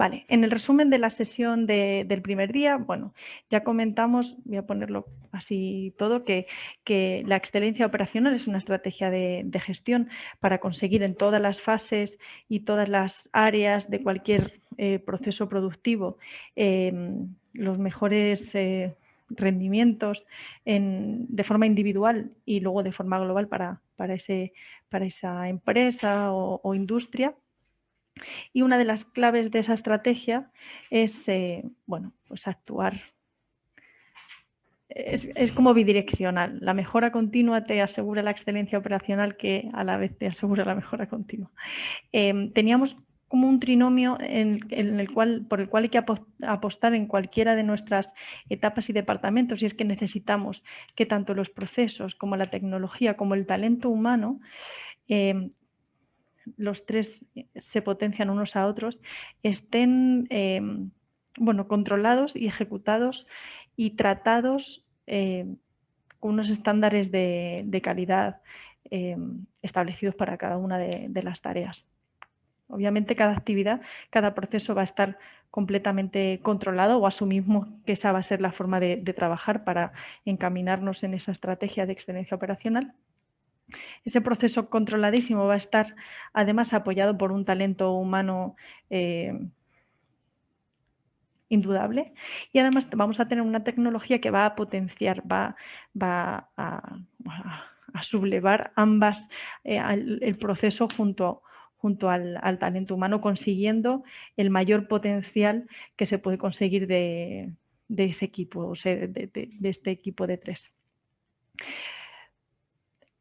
Vale, en el resumen de la sesión del primer día, bueno, ya comentamos, voy a ponerlo así todo, que la excelencia operacional es una estrategia de gestión para conseguir en todas las fases y todas las áreas de cualquier proceso productivo los mejores rendimientos de forma individual y luego de forma global para esa empresa o industria. Y una de las claves de esa estrategia es, bueno, pues actuar. Es como bidireccional. La mejora continua te asegura la excelencia operacional, que a la vez te asegura la mejora continua. Teníamos como un trinomio por el cual hay que apostar en cualquiera de nuestras etapas y departamentos, y es que necesitamos que tanto los procesos como la tecnología como el talento humano, los tres se potencian unos a otros, estén bueno, controlados y ejecutados y tratados con unos estándares de calidad establecidos para cada una de las tareas. Obviamente cada actividad, cada proceso va a estar completamente controlado, o asumimos que esa va a ser la forma de trabajar para encaminarnos en esa estrategia de excelencia operacional. Ese proceso controladísimo va a estar además apoyado por un talento humano indudable, y además vamos a tener una tecnología que va a potenciar, va a sublevar el proceso junto al talento humano, consiguiendo el mayor potencial que se puede conseguir de ese equipo, o sea, de este equipo de tres.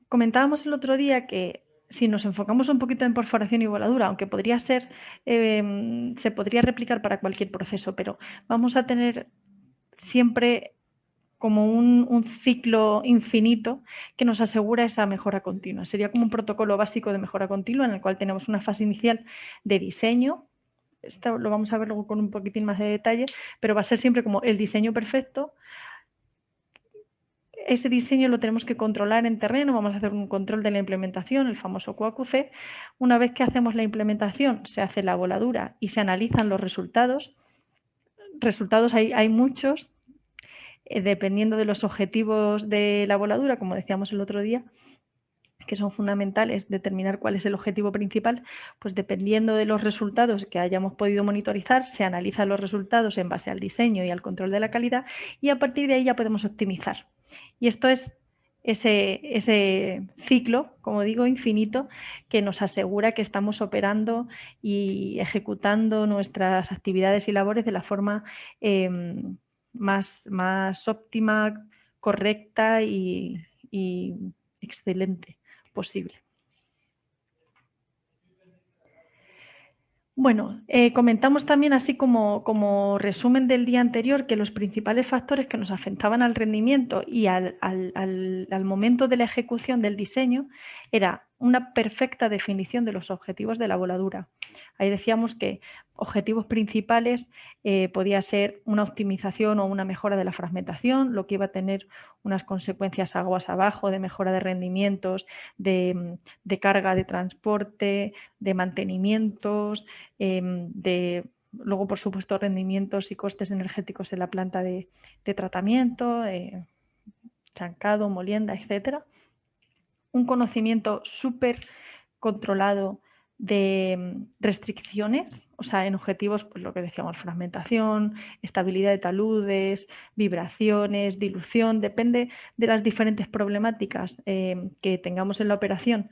Comentábamos el otro día que si nos enfocamos un poquito en perforación y voladura, aunque podría ser, se podría replicar para cualquier proceso, pero vamos a tener siempre como un ciclo infinito que nos asegura esa mejora continua. Sería como un protocolo básico de mejora continua en el cual tenemos una fase inicial de diseño. Esto lo vamos a ver luego con un poquitín más de detalle, pero va a ser siempre como el diseño perfecto. Ese diseño lo tenemos que controlar en terreno, vamos a hacer un control de la implementación, el famoso QAQC. Una vez que hacemos la implementación, se hace la voladura y se analizan los resultados. Resultados hay muchos, dependiendo de los objetivos de la voladura, como decíamos el otro día, que son fundamentales, determinar cuál es el objetivo principal, pues dependiendo de los resultados que hayamos podido monitorizar, se analizan los resultados en base al diseño y al control de la calidad, y a partir de ahí ya podemos optimizar. Y esto es ese ciclo, como digo, infinito, que nos asegura que estamos operando y ejecutando nuestras actividades y labores de la forma más óptima, correcta y excelente posible. Bueno, comentamos también, así como resumen del día anterior, que los principales factores que nos afectaban al rendimiento y al momento de la ejecución del diseño era una perfecta definición de los objetivos de la voladura. Ahí decíamos que objetivos principales podía ser una optimización o una mejora de la fragmentación, lo que iba a tener unas consecuencias aguas abajo de mejora de rendimientos, de carga de transporte, de mantenimientos, luego, por supuesto, rendimientos y costes energéticos en la planta de tratamiento, chancado, molienda, etcétera. Un conocimiento súper controlado de restricciones, o sea, en objetivos, pues lo que decíamos, fragmentación, estabilidad de taludes, vibraciones, dilución, depende de las diferentes problemáticas que tengamos en la operación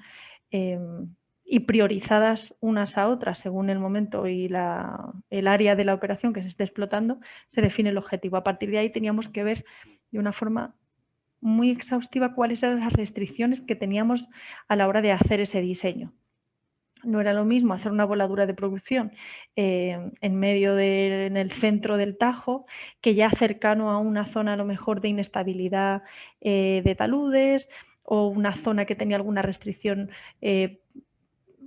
y priorizadas unas a otras según el momento y el área de la operación que se esté explotando, se define el objetivo. A partir de ahí teníamos que ver de una forma muy exhaustiva cuáles eran las restricciones que teníamos a la hora de hacer ese diseño. No era lo mismo hacer una voladura de producción en el centro del Tajo, que ya cercano a una zona a lo mejor de inestabilidad de taludes, o una zona que tenía alguna restricción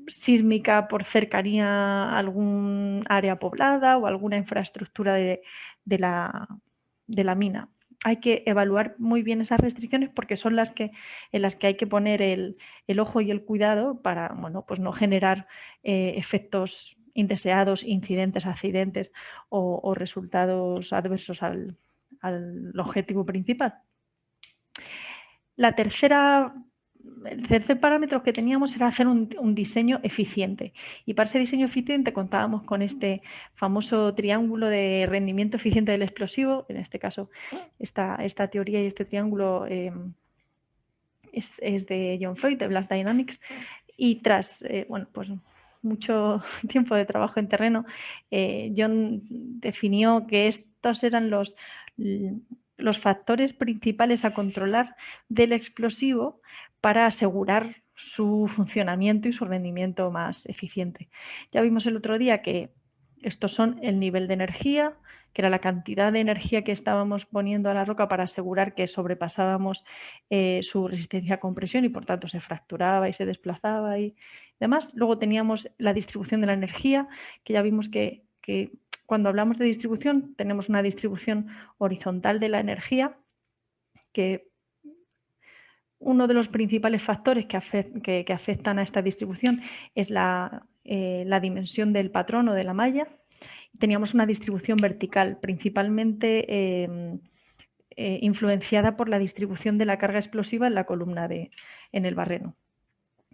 sísmica por cercanía a algún área poblada o alguna infraestructura de la mina. Hay que evaluar muy bien esas restricciones porque son en las que hay que poner el ojo y el cuidado para, bueno, pues no generar efectos indeseados, incidentes, accidentes o resultados adversos al objetivo principal. El tercer parámetro que teníamos era hacer un diseño eficiente. Y para ese diseño eficiente contábamos con este famoso triángulo de rendimiento eficiente del explosivo. En este caso, esta teoría y este triángulo es de John Freud, de Blast Dynamics. Y tras pues mucho tiempo de trabajo en terreno, John definió que estos eran los factores principales a controlar del explosivo para asegurar su funcionamiento y su rendimiento más eficiente. Ya vimos el otro día que estos son el nivel de energía, que era la cantidad de energía que estábamos poniendo a la roca para asegurar que sobrepasábamos su resistencia a compresión y por tanto se fracturaba y se desplazaba y demás. Luego teníamos la distribución de la energía, que ya vimos que cuando hablamos de distribución tenemos una distribución horizontal de la energía, que uno de los principales factores que afectan a esta distribución es la dimensión del patrón o de la malla. Teníamos una distribución vertical, principalmente influenciada por la distribución de la carga explosiva en la columna en el barreno.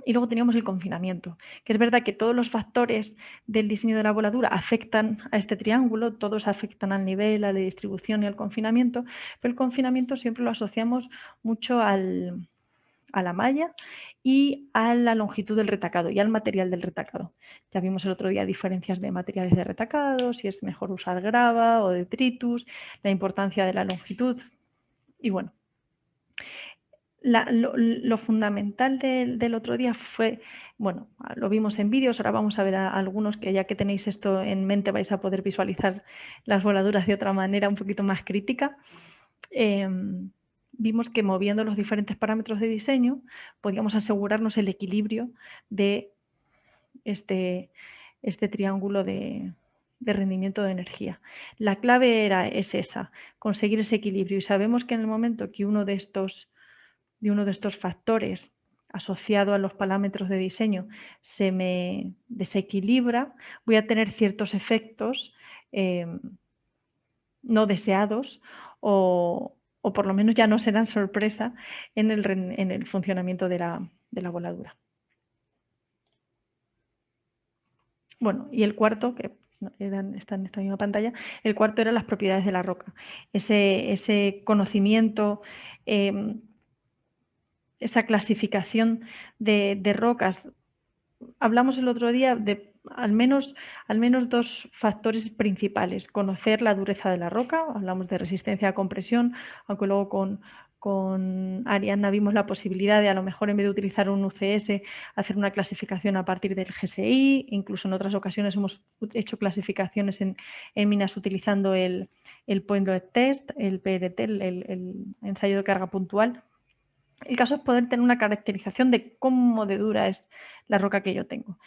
Y luego teníamos el confinamiento, que es verdad que todos los factores del diseño de la voladura afectan a este triángulo, todos afectan al nivel, a la distribución y al confinamiento, pero el confinamiento siempre lo asociamos mucho a la malla y a la longitud del retacado y al material del retacado. Ya vimos el otro día diferencias de materiales de retacado, si es mejor usar grava o detritus, la importancia de la longitud y bueno. Lo fundamental del otro día fue, bueno, lo vimos en vídeos, ahora vamos a ver a algunos que ya que tenéis esto en mente vais a poder visualizar las voladuras de otra manera un poquito más crítica. Vimos que moviendo los diferentes parámetros de diseño podíamos asegurarnos el equilibrio de este triángulo de rendimiento de energía. La clave es esa, conseguir ese equilibrio y sabemos que en el momento que uno de estos factores asociado a los parámetros de diseño se me desequilibra, voy a tener ciertos efectos no deseados o por lo menos ya no serán sorpresa en el funcionamiento de la voladura. Bueno, y el cuarto, que está en esta misma pantalla, el cuarto eran las propiedades de la roca. Ese conocimiento, esa clasificación de rocas. Hablamos el otro día de al menos dos factores principales. Conocer la dureza de la roca, hablamos de resistencia a compresión, aunque luego con Ariadna vimos la posibilidad de a lo mejor en vez de utilizar un UCS hacer una clasificación a partir del GSI, incluso en otras ocasiones hemos hecho clasificaciones en minas utilizando el Point Load Test, el PRT, el ensayo de carga puntual. El caso es poder tener una caracterización de cómo de dura es la roca que yo tengo.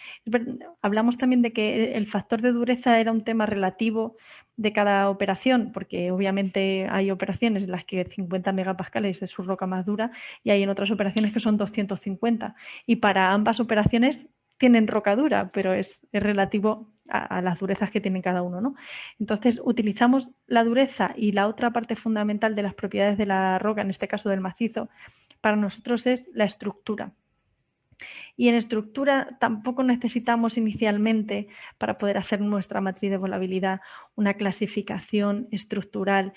Hablamos también de que el factor de dureza era un tema relativo de cada operación, porque obviamente hay operaciones en las que 50 megapascales es su roca más dura y hay en otras operaciones que son 250. Y para ambas operaciones tienen roca dura, pero es relativo a las durezas que tienen cada uno, ¿no? Entonces, utilizamos la dureza y la otra parte fundamental de las propiedades de la roca, en este caso del macizo, para nosotros es la estructura. Y en estructura tampoco necesitamos inicialmente, para poder hacer nuestra matriz de volabilidad, una clasificación estructural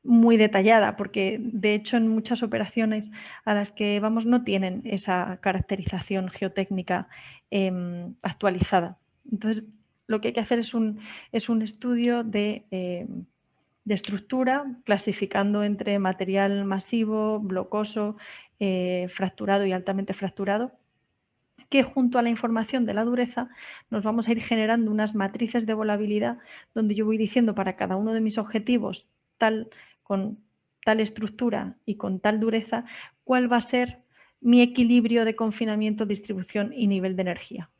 muy detallada, porque de hecho en muchas operaciones a las que vamos no tienen esa caracterización geotécnica actualizada. Entonces, lo que hay que hacer es un estudio de estructura, clasificando entre material masivo, blocoso, fracturado y altamente fracturado, que junto a la información de la dureza nos vamos a ir generando unas matrices de volabilidad donde yo voy diciendo para cada uno de mis objetivos con tal estructura y con tal dureza, cuál va a ser mi equilibrio de confinamiento, distribución y nivel de energía.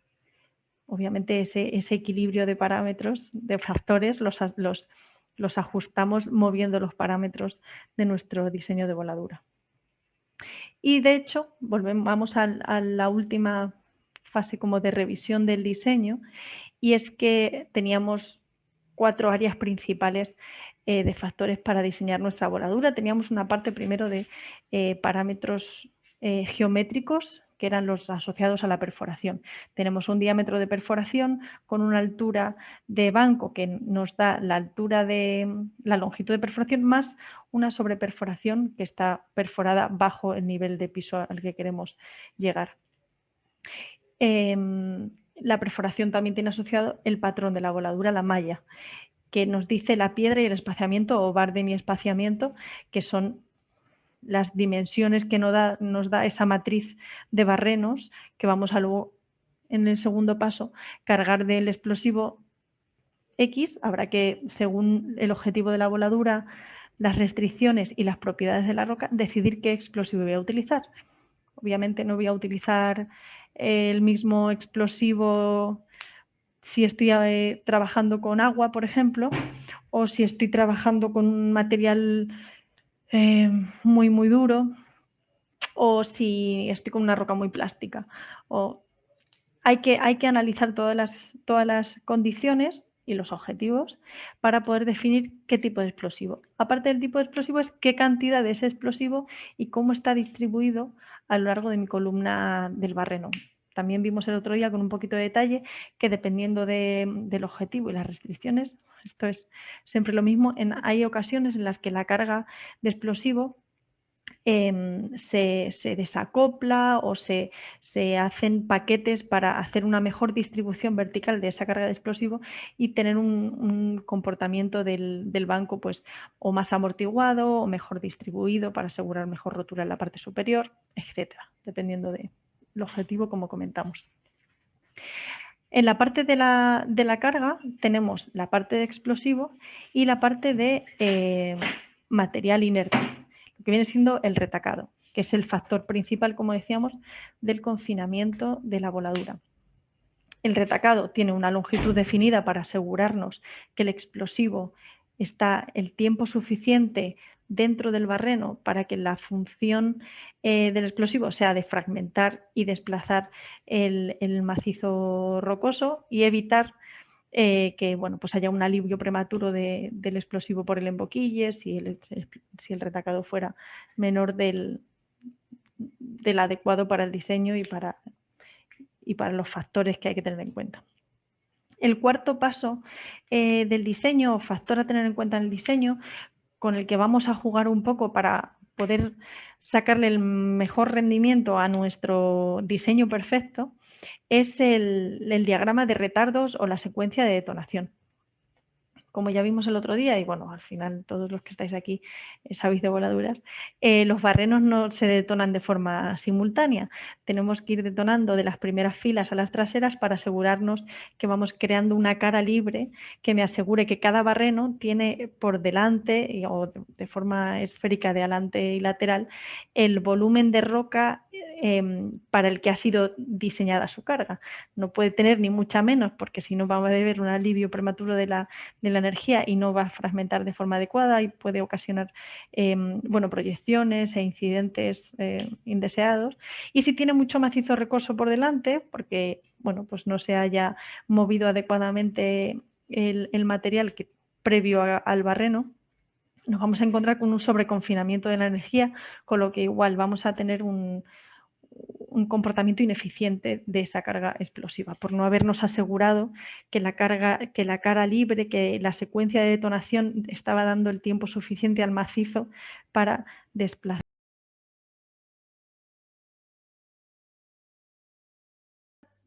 Obviamente ese equilibrio de parámetros, de factores, los ajustamos moviendo los parámetros de nuestro diseño de voladura. Y de hecho, vamos a la última fase como de revisión del diseño, y es que teníamos 4 áreas principales de factores para diseñar nuestra voladura. Teníamos una parte primero de parámetros geométricos, que eran los asociados a la perforación. Tenemos un diámetro de perforación con una altura de banco que nos da la altura de la longitud de perforación más una sobreperforación que está perforada bajo el nivel de piso al que queremos llegar. La perforación también tiene asociado el patrón de la voladura, la malla, que nos dice la piedra y el espaciamiento, o Bardeen y espaciamiento, que son las dimensiones que nos da esa matriz de barrenos que vamos a luego, en el segundo paso, cargar del explosivo X. Habrá que, según el objetivo de la voladura, las restricciones y las propiedades de la roca, decidir qué explosivo voy a utilizar. Obviamente no voy a utilizar el mismo explosivo si estoy trabajando con agua, por ejemplo, o si estoy trabajando con un material muy, muy duro, o si estoy con una roca muy plástica. Hay que analizar todas las condiciones y los objetivos para poder definir qué tipo de explosivo. Aparte del tipo de explosivo, es qué cantidad de ese explosivo y cómo está distribuido a lo largo de mi columna del barreno. También vimos el otro día con un poquito de detalle que, dependiendo del objetivo y las restricciones, esto es siempre lo mismo, hay ocasiones en las que la carga de explosivo se desacopla o se hacen paquetes para hacer una mejor distribución vertical de esa carga de explosivo y tener un comportamiento del banco pues o más amortiguado o mejor distribuido para asegurar mejor rotura en la parte superior, etcétera, dependiendo del objetivo, como comentamos. En la parte de la carga tenemos la parte de explosivo y la parte de material inerte, lo que viene siendo el retacado, que es el factor principal, como decíamos, del confinamiento de la voladura. El retacado tiene una longitud definida para asegurarnos que el explosivo está el tiempo suficiente dentro del barreno para que la función del explosivo sea de fragmentar y desplazar el macizo rocoso y evitar que bueno, pues haya un alivio prematuro del explosivo por el emboquille si el retacado fuera menor del adecuado para el diseño y para los factores que hay que tener en cuenta. El cuarto paso del diseño, o factor a tener en cuenta en el diseño, con el que vamos a jugar un poco para poder sacarle el mejor rendimiento a nuestro diseño perfecto, es el diagrama de retardos o la secuencia de detonación. Como ya vimos el otro día, y bueno, al final todos los que estáis aquí sabéis de voladuras, los barrenos no se detonan de forma simultánea. Tenemos que ir detonando de las primeras filas a las traseras para asegurarnos que vamos creando una cara libre que me asegure que cada barreno tiene por delante o de forma esférica de adelante y lateral el volumen de roca para el que ha sido diseñada su carga. No puede tener ni mucha menos, porque si no vamos a ver un alivio prematuro de la energía y no va a fragmentar de forma adecuada y puede ocasionar bueno, proyecciones e incidentes indeseados. Y si tiene mucho macizo rocoso por delante, porque bueno, pues no se haya movido adecuadamente el material previo al barreno, nos vamos a encontrar con un sobreconfinamiento de la energía, con lo que igual vamos a tener un comportamiento ineficiente de esa carga explosiva, por no habernos asegurado que la cara libre, que la secuencia de detonación estaba dando el tiempo suficiente al macizo para desplazar.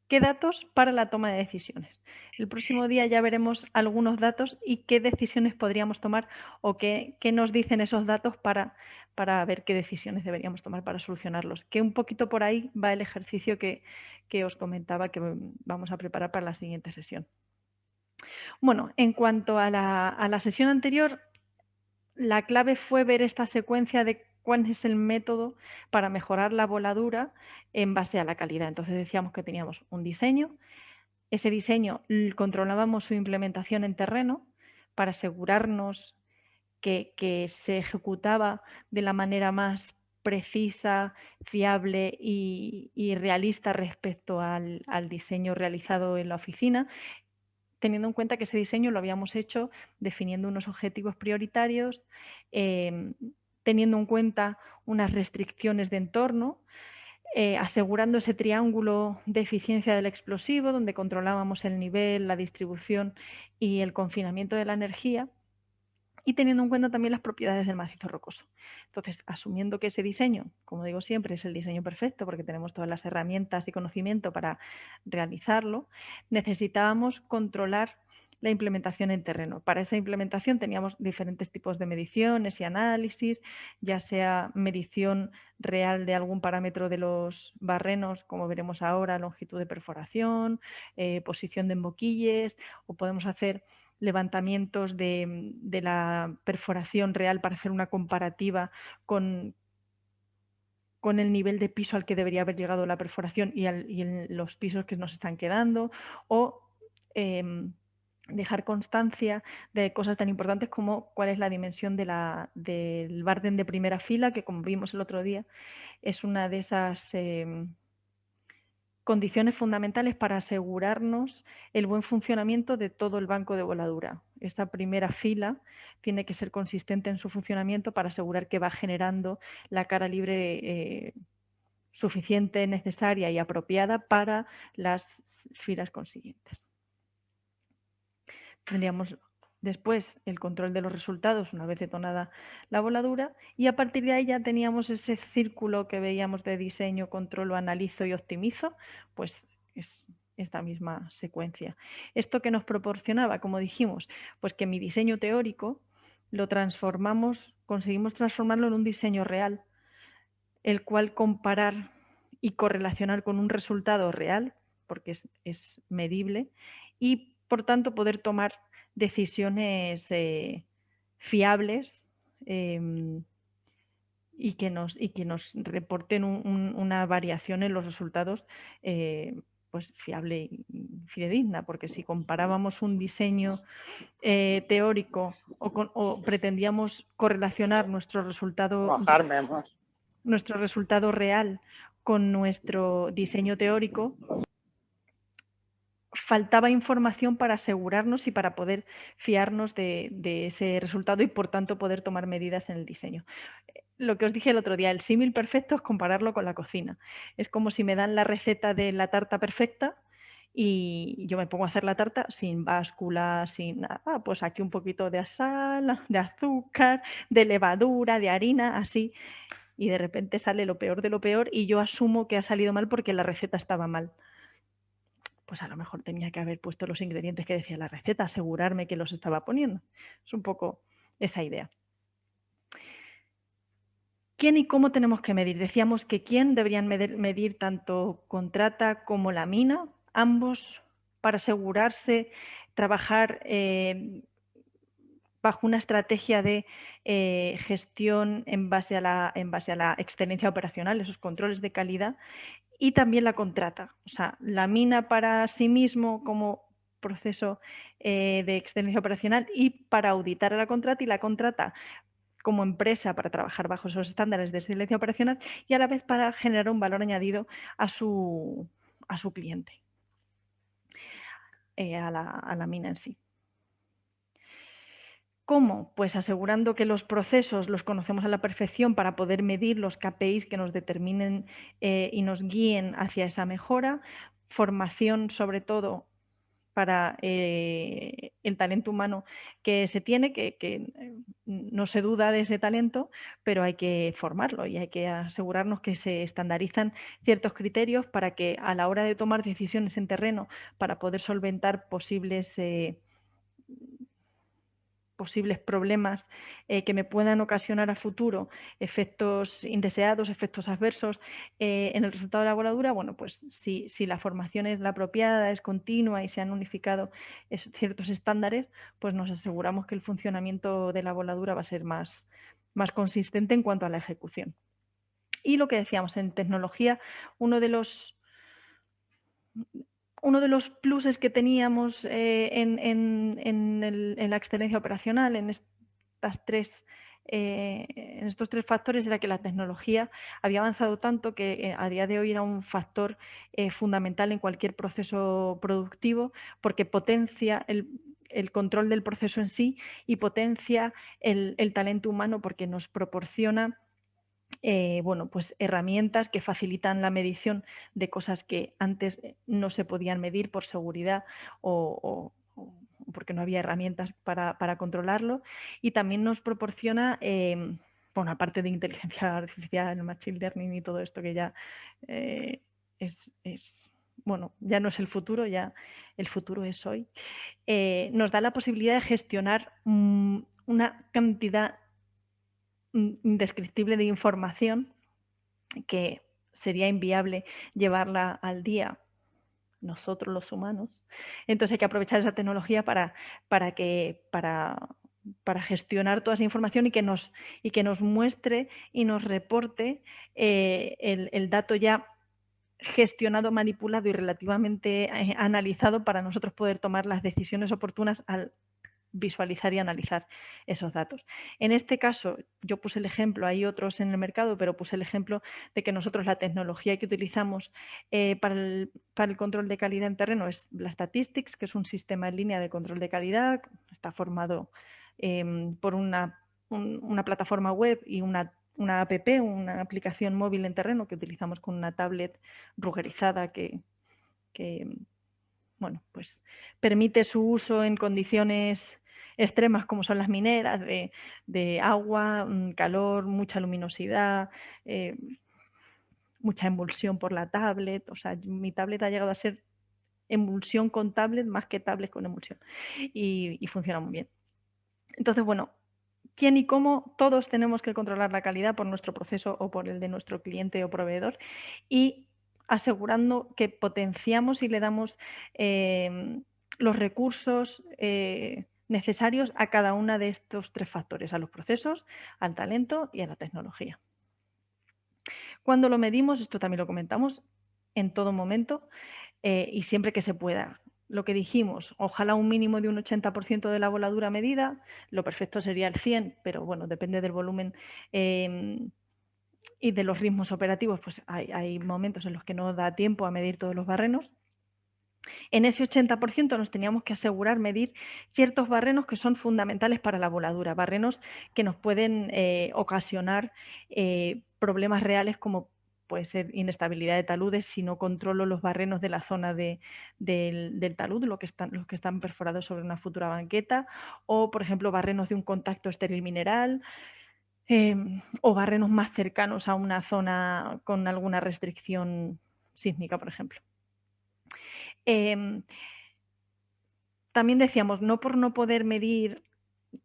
¿Qué datos para la toma de decisiones? El próximo día ya veremos algunos datos y qué decisiones podríamos tomar o qué nos dicen esos datos para ver qué decisiones deberíamos tomar para solucionarlos. Que un poquito por ahí va el ejercicio que os comentaba que vamos a preparar para la siguiente sesión. Bueno, en cuanto a la sesión anterior, la clave fue ver esta secuencia de cuál es el método para mejorar la voladura en base a la calidad. Entonces decíamos que teníamos un diseño, ese diseño controlábamos su implementación en terreno para asegurarnos que se ejecutaba de la manera más precisa, fiable y realista respecto al diseño realizado en la oficina, teniendo en cuenta que ese diseño lo habíamos hecho definiendo unos objetivos prioritarios, teniendo en cuenta unas restricciones de entorno, asegurando ese triángulo de eficiencia del explosivo, donde controlábamos el nivel, la distribución y el confinamiento de la energía, y teniendo en cuenta también las propiedades del macizo rocoso. Entonces, asumiendo que ese diseño, como digo siempre, es el diseño perfecto porque tenemos todas las herramientas y conocimiento para realizarlo, necesitábamos controlar la implementación en terreno. Para esa implementación teníamos diferentes tipos de mediciones y análisis, ya sea medición real de algún parámetro de los barrenos, como veremos ahora, longitud de perforación, posición de emboquilles, o podemos hacer levantamientos de la perforación real para hacer una comparativa con el nivel de piso al que debería haber llegado la perforación y en los pisos que nos están quedando, o dejar constancia de cosas tan importantes como cuál es la dimensión del barden de primera fila, que como vimos el otro día, es una de esas condiciones fundamentales para asegurarnos el buen funcionamiento de todo el banco de voladura. Esta primera fila tiene que ser consistente en su funcionamiento para asegurar que va generando la cara libre suficiente, necesaria y apropiada para las filas consiguientes. Tendríamos después el control de los resultados una vez detonada la voladura y a partir de ahí ya teníamos ese círculo que veíamos de diseño, controlo, analizo y optimizo, pues es esta misma secuencia. Esto que nos proporcionaba, como dijimos, pues que mi diseño teórico lo transformamos, conseguimos transformarlo en un diseño real, el cual comparar y correlacionar con un resultado real, porque es medible, y por tanto poder tomar decisiones fiables y que nos reporten una variación en los resultados pues fiable y fidedigna, porque si comparábamos un diseño teórico o pretendíamos correlacionar nuestro resultado real con nuestro diseño teórico, faltaba información para asegurarnos y para poder fiarnos de ese resultado y por tanto poder tomar medidas en el diseño. Lo que os dije el otro día, el símil perfecto es compararlo con la cocina. Es como si me dan la receta de la tarta perfecta y yo me pongo a hacer la tarta sin báscula, sin nada. Pues aquí un poquito de sal, de azúcar, de levadura, de harina, así. Y de repente sale lo peor de lo peor y yo asumo que ha salido mal porque la receta estaba mal. Pues a lo mejor tenía que haber puesto los ingredientes que decía la receta, asegurarme que los estaba poniendo. Es un poco esa idea. ¿Quién y cómo tenemos que medir? Decíamos que quién deberían medir tanto Contrata como la mina, ambos para asegurarse, trabajar bajo una estrategia de gestión en base a la excelencia operacional, esos controles de calidad, y también la contrata. O sea, la mina para sí mismo como proceso de excelencia operacional y para auditar a la contrata, y la contrata como empresa para trabajar bajo esos estándares de excelencia operacional y a la vez para generar un valor añadido a su cliente, a la mina en sí. ¿Cómo? Pues asegurando que los procesos los conocemos a la perfección para poder medir los KPIs que nos determinen y nos guíen hacia esa mejora. Formación, sobre todo, para el talento humano que se tiene, que no se duda de ese talento, pero hay que formarlo y hay que asegurarnos que se estandarizan ciertos criterios para que a la hora de tomar decisiones en terreno, para poder solventar posibles problemas que me puedan ocasionar a futuro efectos indeseados, efectos adversos en el resultado de la voladura, bueno, pues si la formación es la apropiada, es continua y se han unificado ciertos estándares, pues nos aseguramos que el funcionamiento de la voladura va a ser más consistente en cuanto a la ejecución. Y lo que decíamos, en tecnología, uno de los pluses que teníamos en la excelencia operacional, en estas tres en estos tres factores era que la tecnología había avanzado tanto que a día de hoy era un factor fundamental en cualquier proceso productivo porque potencia el control del proceso en sí y potencia el talento humano porque nos proporciona bueno, pues herramientas que facilitan la medición de cosas que antes no se podían medir por seguridad o porque no había herramientas para controlarlo. Y también nos proporciona, bueno, aparte de inteligencia artificial, machine learning y todo esto que ya eh, bueno, ya no es el futuro, ya el futuro es hoy, nos da la posibilidad de gestionar una cantidad indescriptible de información que sería inviable llevarla al día nosotros los humanos. Entonces hay que aprovechar esa tecnología para que para gestionar toda esa información y que nos muestre y nos reporte el dato ya gestionado, manipulado y relativamente analizado para nosotros poder tomar las decisiones oportunas al visualizar y analizar esos datos. En este caso, yo puse el ejemplo, hay otros en el mercado, pero puse el ejemplo de que nosotros la tecnología que utilizamos para el control de calidad en terreno es la Statistics, que es un sistema en línea de control de calidad, está formado por una plataforma web y una app, una aplicación móvil en terreno que utilizamos con una tablet rugerizada que bueno, pues permite su uso en condiciones extremas como son las mineras, de agua, calor, mucha luminosidad, mucha emulsión por la tablet. O sea, mi tablet ha llegado a ser emulsión con tablet más que tablet con emulsión y funciona muy bien. Entonces, bueno, quién y cómo todos tenemos que controlar la calidad por nuestro proceso o por el de nuestro cliente o proveedor y asegurando que potenciamos y le damos los recursos necesarios a cada uno de estos tres factores, a los procesos, al talento y a la tecnología. Cuando lo medimos, esto también lo comentamos, en todo momento y siempre que se pueda. Lo que dijimos, ojalá un mínimo de un 80% de la voladura medida, lo perfecto sería el 100%, pero bueno, depende del volumen y de los ritmos operativos, pues hay momentos en los que no da tiempo a medir todos los barrenos. En ese 80% nos teníamos que asegurar medir ciertos barrenos que son fundamentales para la voladura, barrenos que nos pueden ocasionar problemas reales como puede ser inestabilidad de taludes si no controlo los barrenos de la zona del talud, los que están perforados sobre una futura banqueta, o por ejemplo barrenos de un contacto estéril mineral, o barrenos más cercanos a una zona con alguna restricción sísmica, por ejemplo. También decíamos, no por no poder medir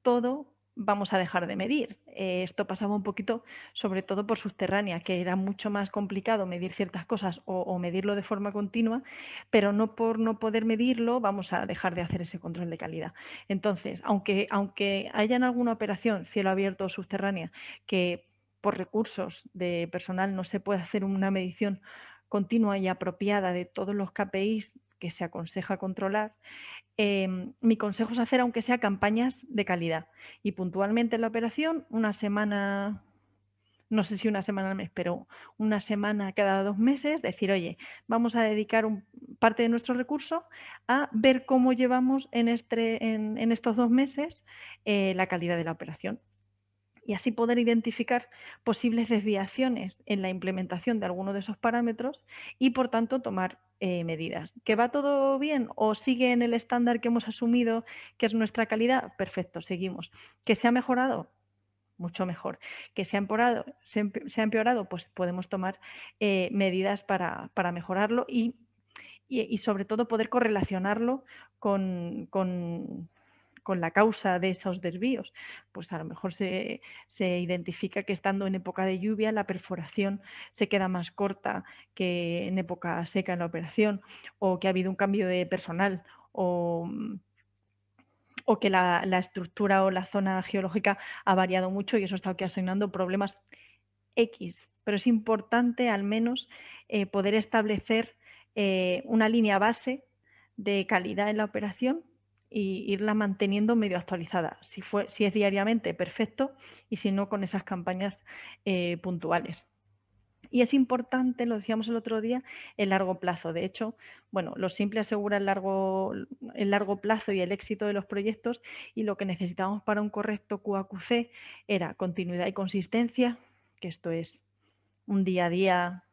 todo, vamos a dejar de medir. Esto pasaba un poquito, sobre todo por subterránea, que era mucho más complicado medir ciertas cosas o medirlo de forma continua, pero no por no poder medirlo vamos a dejar de hacer ese control de calidad. Entonces, aunque haya en alguna operación cielo abierto o subterránea que por recursos de personal no se puede hacer una medición continua y apropiada de todos los KPIs que se aconseja controlar, mi consejo es hacer aunque sea campañas de calidad y puntualmente en la operación una semana, no sé si una semana al mes, pero una semana cada 2 meses, decir, oye, vamos a dedicar parte de nuestro recurso a ver cómo llevamos en estos 2 meses la calidad de la operación y así poder identificar posibles desviaciones en la implementación de alguno de esos parámetros y, por tanto, tomar medidas. ¿Que va todo bien o sigue en el estándar que hemos asumido, que es nuestra calidad? Perfecto, seguimos. ¿Que se ha mejorado? Mucho mejor. ¿Que se ha empeorado? Pues podemos tomar medidas para mejorarlo y, sobre todo, poder correlacionarlo con la causa de esos desvíos. Pues a lo mejor se identifica que estando en época de lluvia la perforación se queda más corta que en época seca en la operación, o que ha habido un cambio de personal, o que la estructura o la zona geológica ha variado mucho y eso está ocasionando problemas X. Pero es importante al menos poder establecer una línea base de calidad en la operación y irla manteniendo medio actualizada. Si es diariamente, perfecto, y si no, con esas campañas puntuales. Y es importante, lo decíamos el otro día, el largo plazo. De hecho, bueno, lo simple asegura el largo plazo y el éxito de los proyectos, y lo que necesitamos para un correcto QAQC era continuidad y consistencia, que esto es un día a día,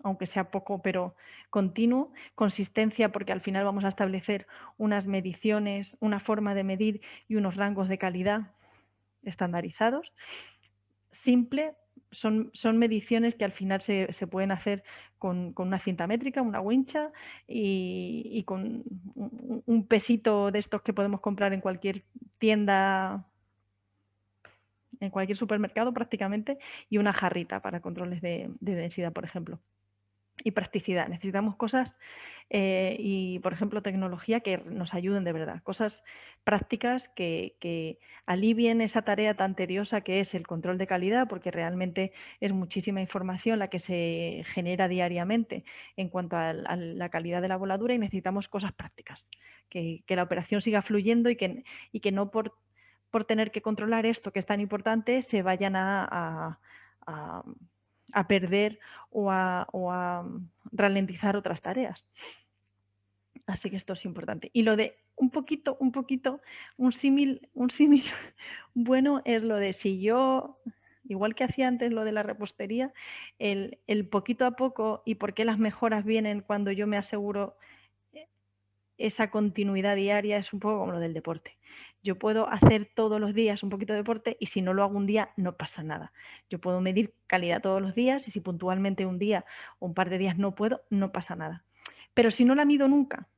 aunque sea poco, pero continuo. Consistencia, porque al final vamos a establecer unas mediciones, una forma de medir y unos rangos de calidad estandarizados. Simple, son mediciones que al final se pueden hacer con una cinta métrica, una wincha y con un pesito de estos que podemos comprar en cualquier tienda, en cualquier supermercado prácticamente, y una jarrita para controles de densidad, por ejemplo. Y practicidad. Necesitamos cosas y, por ejemplo, tecnología que nos ayuden de verdad. Cosas prácticas que alivien esa tarea tan tediosa que es el control de calidad, porque realmente es muchísima información la que se genera diariamente en cuanto a la calidad de la voladura, y necesitamos cosas prácticas. Que la operación siga fluyendo y que no por tener que controlar esto que es tan importante se vayan a perder o a ralentizar otras tareas. Así que esto es importante. Y lo de un poquito, un símil bueno es lo de si yo, igual que hacía antes lo de la repostería, el poquito a poco, y por qué las mejoras vienen cuando yo me aseguro esa continuidad diaria, es un poco como lo del deporte. Yo puedo hacer todos los días un poquito de deporte y si no lo hago un día no pasa nada. Yo puedo medir calidad todos los días y si puntualmente un día o un par de días no puedo, no pasa nada. Pero si no la mido nunca,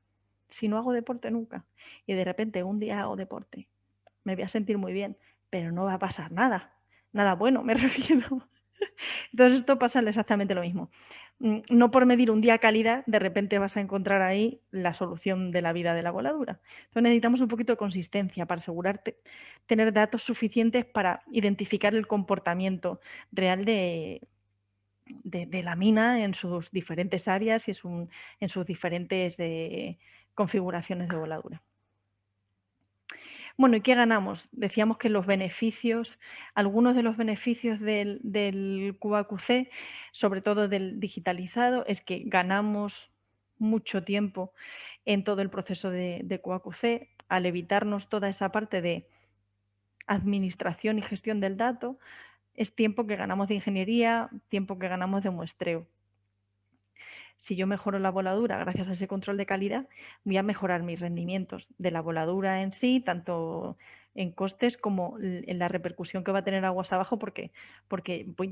si no hago deporte nunca y de repente un día hago deporte, me voy a sentir muy bien, pero no va a pasar nada. Nada bueno, me refiero. Entonces esto pasa exactamente lo mismo. No por medir un día calidad, de repente vas a encontrar ahí la solución de la vida de la voladura. Entonces necesitamos un poquito de consistencia para asegurarte tener datos suficientes para identificar el comportamiento real de la mina en sus diferentes áreas y en sus diferentes configuraciones de voladura. Bueno, ¿y qué ganamos? Decíamos que los beneficios, algunos de los beneficios del QAQC, sobre todo del digitalizado, es que ganamos mucho tiempo en todo el proceso de QAQC, al evitarnos toda esa parte de administración y gestión del dato. Es tiempo que ganamos de ingeniería, tiempo que ganamos de muestreo. Si yo mejoro la voladura gracias a ese control de calidad, voy a mejorar mis rendimientos de la voladura en sí, tanto en costes como en la repercusión que va a tener aguas abajo, porque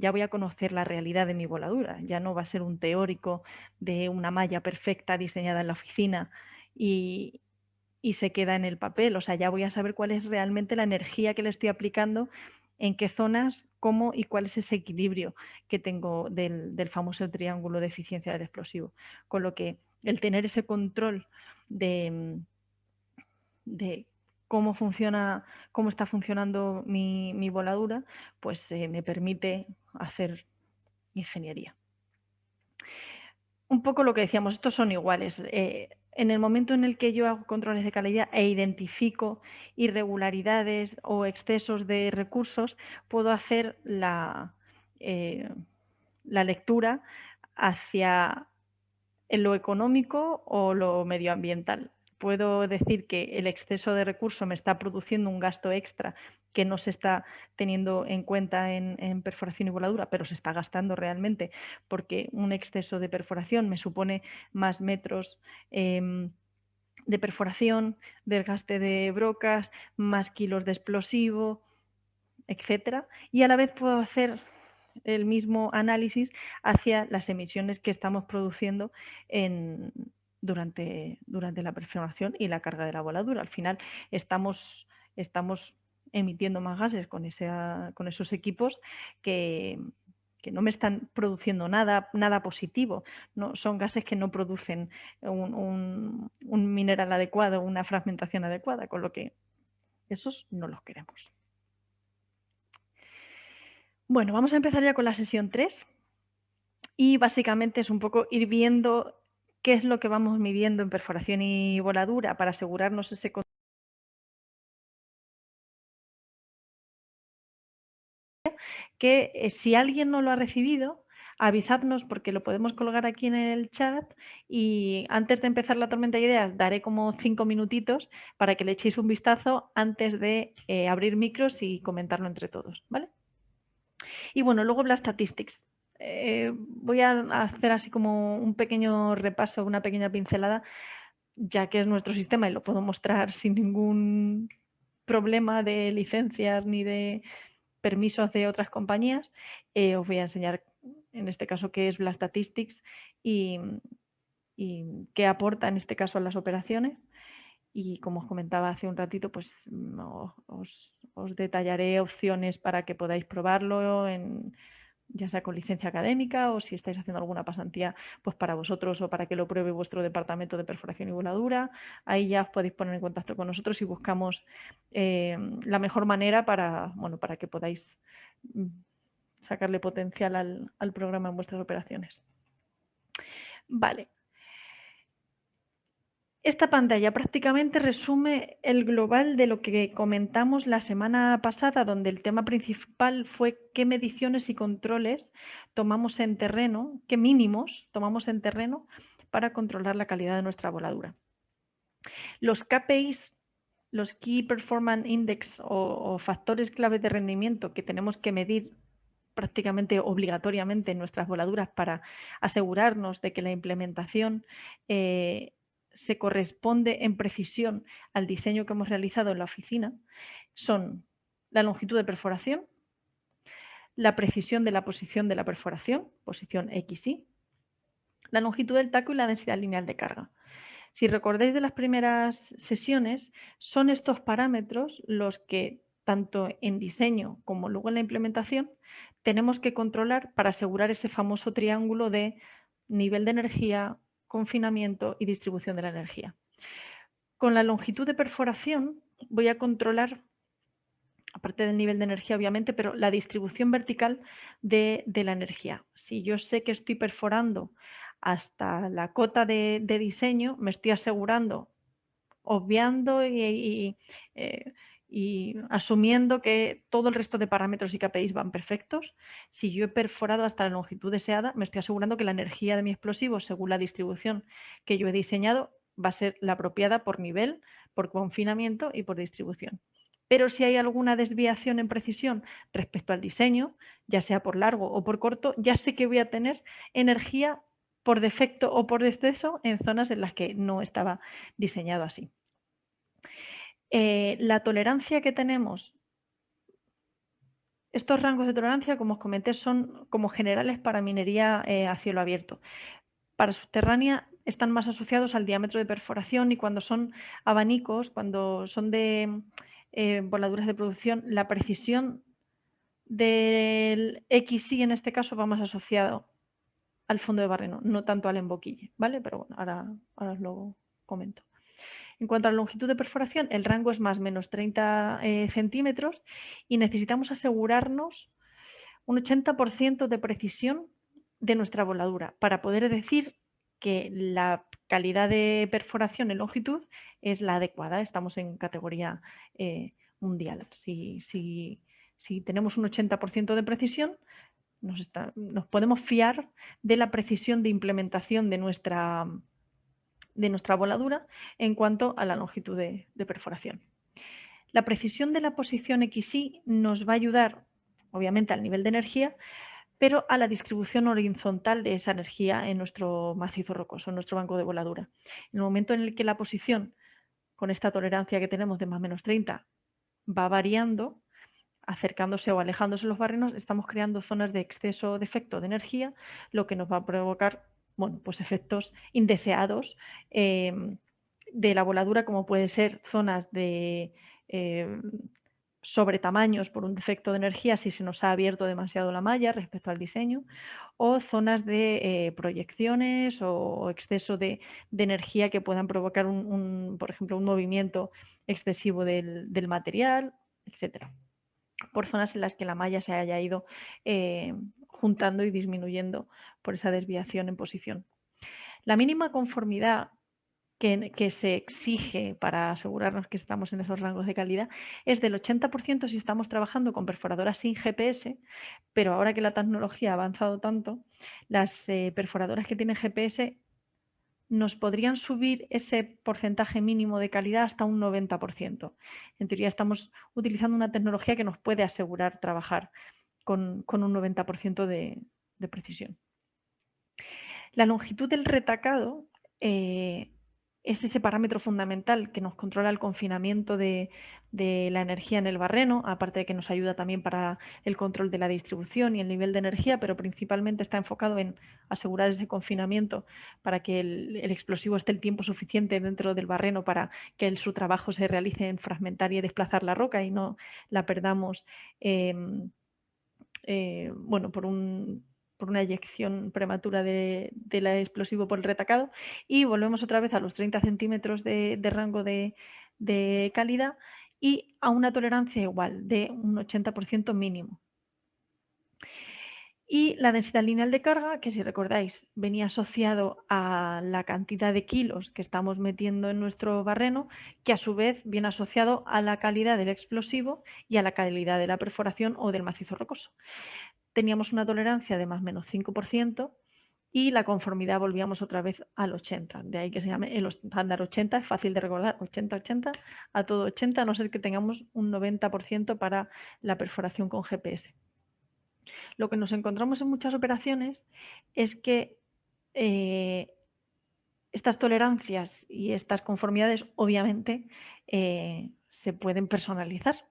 ya voy a conocer la realidad de mi voladura. Ya no va a ser un teórico de una malla perfecta diseñada en la oficina y se queda en el papel. O sea, ya voy a saber cuál es realmente la energía que le estoy aplicando, en qué zonas, cómo y cuál es ese equilibrio que tengo del famoso triángulo de eficiencia del explosivo. Con lo que el tener ese control de cómo está funcionando mi voladura, pues me permite hacer ingeniería. Un poco lo que decíamos, estos son iguales. En el momento en el que yo hago controles de calidad e identifico irregularidades o excesos de recursos, puedo hacer la lectura hacia lo económico o lo medioambiental. Puedo decir que el exceso de recursos me está produciendo un gasto extra que no se está teniendo en cuenta en perforación y voladura, pero se está gastando realmente, porque un exceso de perforación me supone más metros de perforación, desgaste de brocas, más kilos de explosivo, etcétera. Y a la vez puedo hacer el mismo análisis hacia las emisiones que estamos produciendo durante la perforación y la carga de la voladura. Al final estamos emitiendo más gases con esos equipos que no me están produciendo nada positivo. No, son gases que no producen un mineral adecuado, una fragmentación adecuada, con lo que esos no los queremos. Bueno, vamos a empezar ya con la sesión 3 y básicamente es un poco ir viendo qué es lo que vamos midiendo en perforación y voladura para asegurarnos ese que si alguien no lo ha recibido, avisadnos porque lo podemos colgar aquí en el chat y antes de empezar la tormenta de ideas daré como 5 minutitos para que le echéis un vistazo antes de abrir micros y comentarlo entre todos, ¿vale? Y bueno, luego Blast Statistics. Voy a hacer así como un pequeño repaso, una pequeña pincelada, ya que es nuestro sistema y lo puedo mostrar sin ningún problema de licencias ni de permisos de otras compañías. Os voy a enseñar en este caso qué es Blast Statistics y qué aporta en este caso a las operaciones. Y como os comentaba hace un ratito, pues os detallaré opciones para que podáis probarlo ya sea con licencia académica o si estáis haciendo alguna pasantía pues para vosotros o para que lo pruebe vuestro departamento de perforación y voladura. Ahí ya os podéis poner en contacto con nosotros y buscamos la mejor manera para, bueno, para que podáis sacarle potencial al programa en vuestras operaciones. Vale. Esta pantalla prácticamente resume el global de lo que comentamos la semana pasada, donde el tema principal fue qué mediciones y controles tomamos en terreno, qué mínimos tomamos en terreno para controlar la calidad de nuestra voladura. Los KPIs, los Key Performance Index o factores clave de rendimiento que tenemos que medir prácticamente obligatoriamente en nuestras voladuras para asegurarnos de que la implementación se corresponde en precisión al diseño que hemos realizado en la oficina, son la longitud de perforación, la precisión de la posición de la perforación, posición XY, la longitud del taco y la densidad lineal de carga. Si recordáis de las primeras sesiones, son estos parámetros los que tanto en diseño como luego en la implementación tenemos que controlar para asegurar ese famoso triángulo de nivel de energía, confinamiento y distribución de la energía. Con la longitud de perforación voy a controlar, aparte del nivel de energía obviamente, pero la distribución vertical de la energía. Si yo sé que estoy perforando hasta la cota de diseño, me estoy asegurando, obviando y asumiendo que todo el resto de parámetros y KPIs van perfectos. Si yo he perforado hasta la longitud deseada, me estoy asegurando que la energía de mi explosivo, según la distribución que yo he diseñado, va a ser la apropiada por nivel, por confinamiento y por distribución. Pero si hay alguna desviación en precisión respecto al diseño, ya sea por largo o por corto, ya sé que voy a tener energía por defecto o por exceso en zonas en las que no estaba diseñado así. La tolerancia que tenemos, estos rangos de tolerancia, como os comenté, son como generales para minería a cielo abierto. Para subterránea están más asociados al diámetro de perforación y cuando son abanicos, cuando son de voladuras de producción, la precisión del XY en este caso va más asociado al fondo de barreno, no tanto al emboquille, ¿vale? Pero bueno, ahora os lo comento. En cuanto a la longitud de perforación, el rango es más o menos 30 centímetros y necesitamos asegurarnos un 80% de precisión de nuestra voladura para poder decir que la calidad de perforación en longitud es la adecuada. Estamos en categoría mundial. Si tenemos un 80% de precisión, nos podemos fiar de la precisión de implementación de nuestra voladura en cuanto a la longitud de perforación. La precisión de la posición XY nos va a ayudar, obviamente, al nivel de energía, pero a la distribución horizontal de esa energía en nuestro macizo rocoso, en nuestro banco de voladura. En el momento en el que la posición, con esta tolerancia que tenemos de más o menos 30, va variando, acercándose o alejándose los barrenos, estamos creando zonas de exceso o defecto de energía, lo que nos va a provocar, bueno, pues efectos indeseados de la voladura, como puede ser zonas de sobretamaños por un defecto de energía si se nos ha abierto demasiado la malla respecto al diseño, o zonas de proyecciones o exceso de energía que puedan provocar, por ejemplo, un movimiento excesivo del material, etcétera, por zonas en las que la malla se haya ido juntando y disminuyendo por esa desviación en posición. La mínima conformidad que se exige para asegurarnos que estamos en esos rangos de calidad es del 80% si estamos trabajando con perforadoras sin GPS, pero ahora que la tecnología ha avanzado tanto, las perforadoras que tienen GPS nos podrían subir ese porcentaje mínimo de calidad hasta un 90%. En teoría estamos utilizando una tecnología que nos puede asegurar trabajar con un 90% de precisión. La longitud del retacado es ese parámetro fundamental que nos controla el confinamiento de la energía en el barreno, aparte de que nos ayuda también para el control de la distribución y el nivel de energía, pero principalmente está enfocado en asegurar ese confinamiento para que el explosivo esté el tiempo suficiente dentro del barreno para que su trabajo se realice en fragmentar y desplazar la roca y no la perdamos bueno, por una eyección prematura del explosivo por el retacado, y volvemos otra vez a los 30 centímetros de rango de calidad y a una tolerancia igual de un 80% mínimo. Y la densidad lineal de carga, que si recordáis venía asociado a la cantidad de kilos que estamos metiendo en nuestro barreno, que a su vez viene asociado a la calidad del explosivo y a la calidad de la perforación o del macizo rocoso. Teníamos una tolerancia de más o menos 5% y la conformidad volvíamos otra vez al 80%. De ahí que se llame el estándar 80, es fácil de recordar, 80-80, a todo 80, a no ser que tengamos un 90% para la perforación con GPS. Lo que nos encontramos en muchas operaciones es que estas tolerancias y estas conformidades obviamente se pueden personalizar.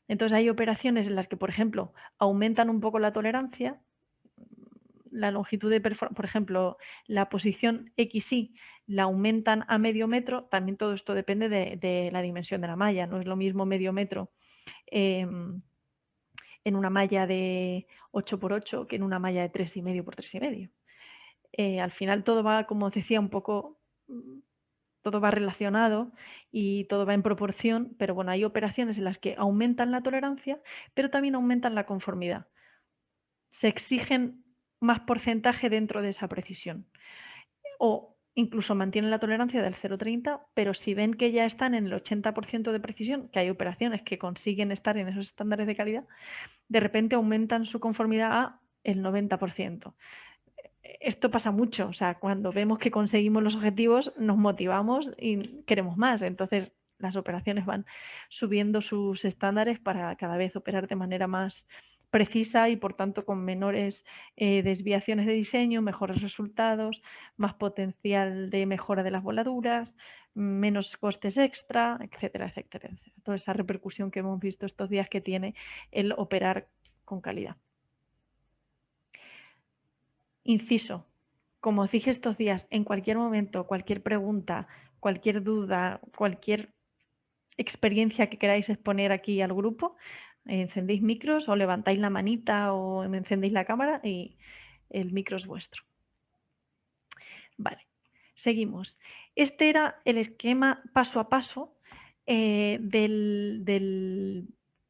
Entonces hay operaciones en las que, por ejemplo, aumentan un poco la tolerancia, la longitud de por ejemplo, la posición XY la aumentan a medio metro, también todo esto depende de la dimensión de la malla, no es lo mismo medio metro en una malla de 8x8 que en una malla de 3,5x3,5. Al final todo va, como os decía, un poco, todo va relacionado y todo va en proporción, pero bueno, hay operaciones en las que aumentan la tolerancia, pero también aumentan la conformidad. Se exigen más porcentaje dentro de esa precisión. O incluso mantienen la tolerancia del 0,30, pero si ven que ya están en el 80% de precisión, que hay operaciones que consiguen estar en esos estándares de calidad, de repente aumentan su conformidad a el 90%. Esto pasa mucho, o sea, cuando vemos que conseguimos los objetivos nos motivamos y queremos más, entonces las operaciones van subiendo sus estándares para cada vez operar de manera más precisa y por tanto con menores desviaciones de diseño, mejores resultados, más potencial de mejora de las voladuras, menos costes extra, etcétera, etcétera, etcétera. Toda esa repercusión que hemos visto estos días que tiene el operar con calidad. Inciso, como os dije estos días, en cualquier momento, cualquier pregunta, cualquier duda, cualquier experiencia que queráis exponer aquí al grupo, encendéis micros o levantáis la manita o me encendéis la cámara y el micro es vuestro. Vale, seguimos. Este era el esquema paso a paso del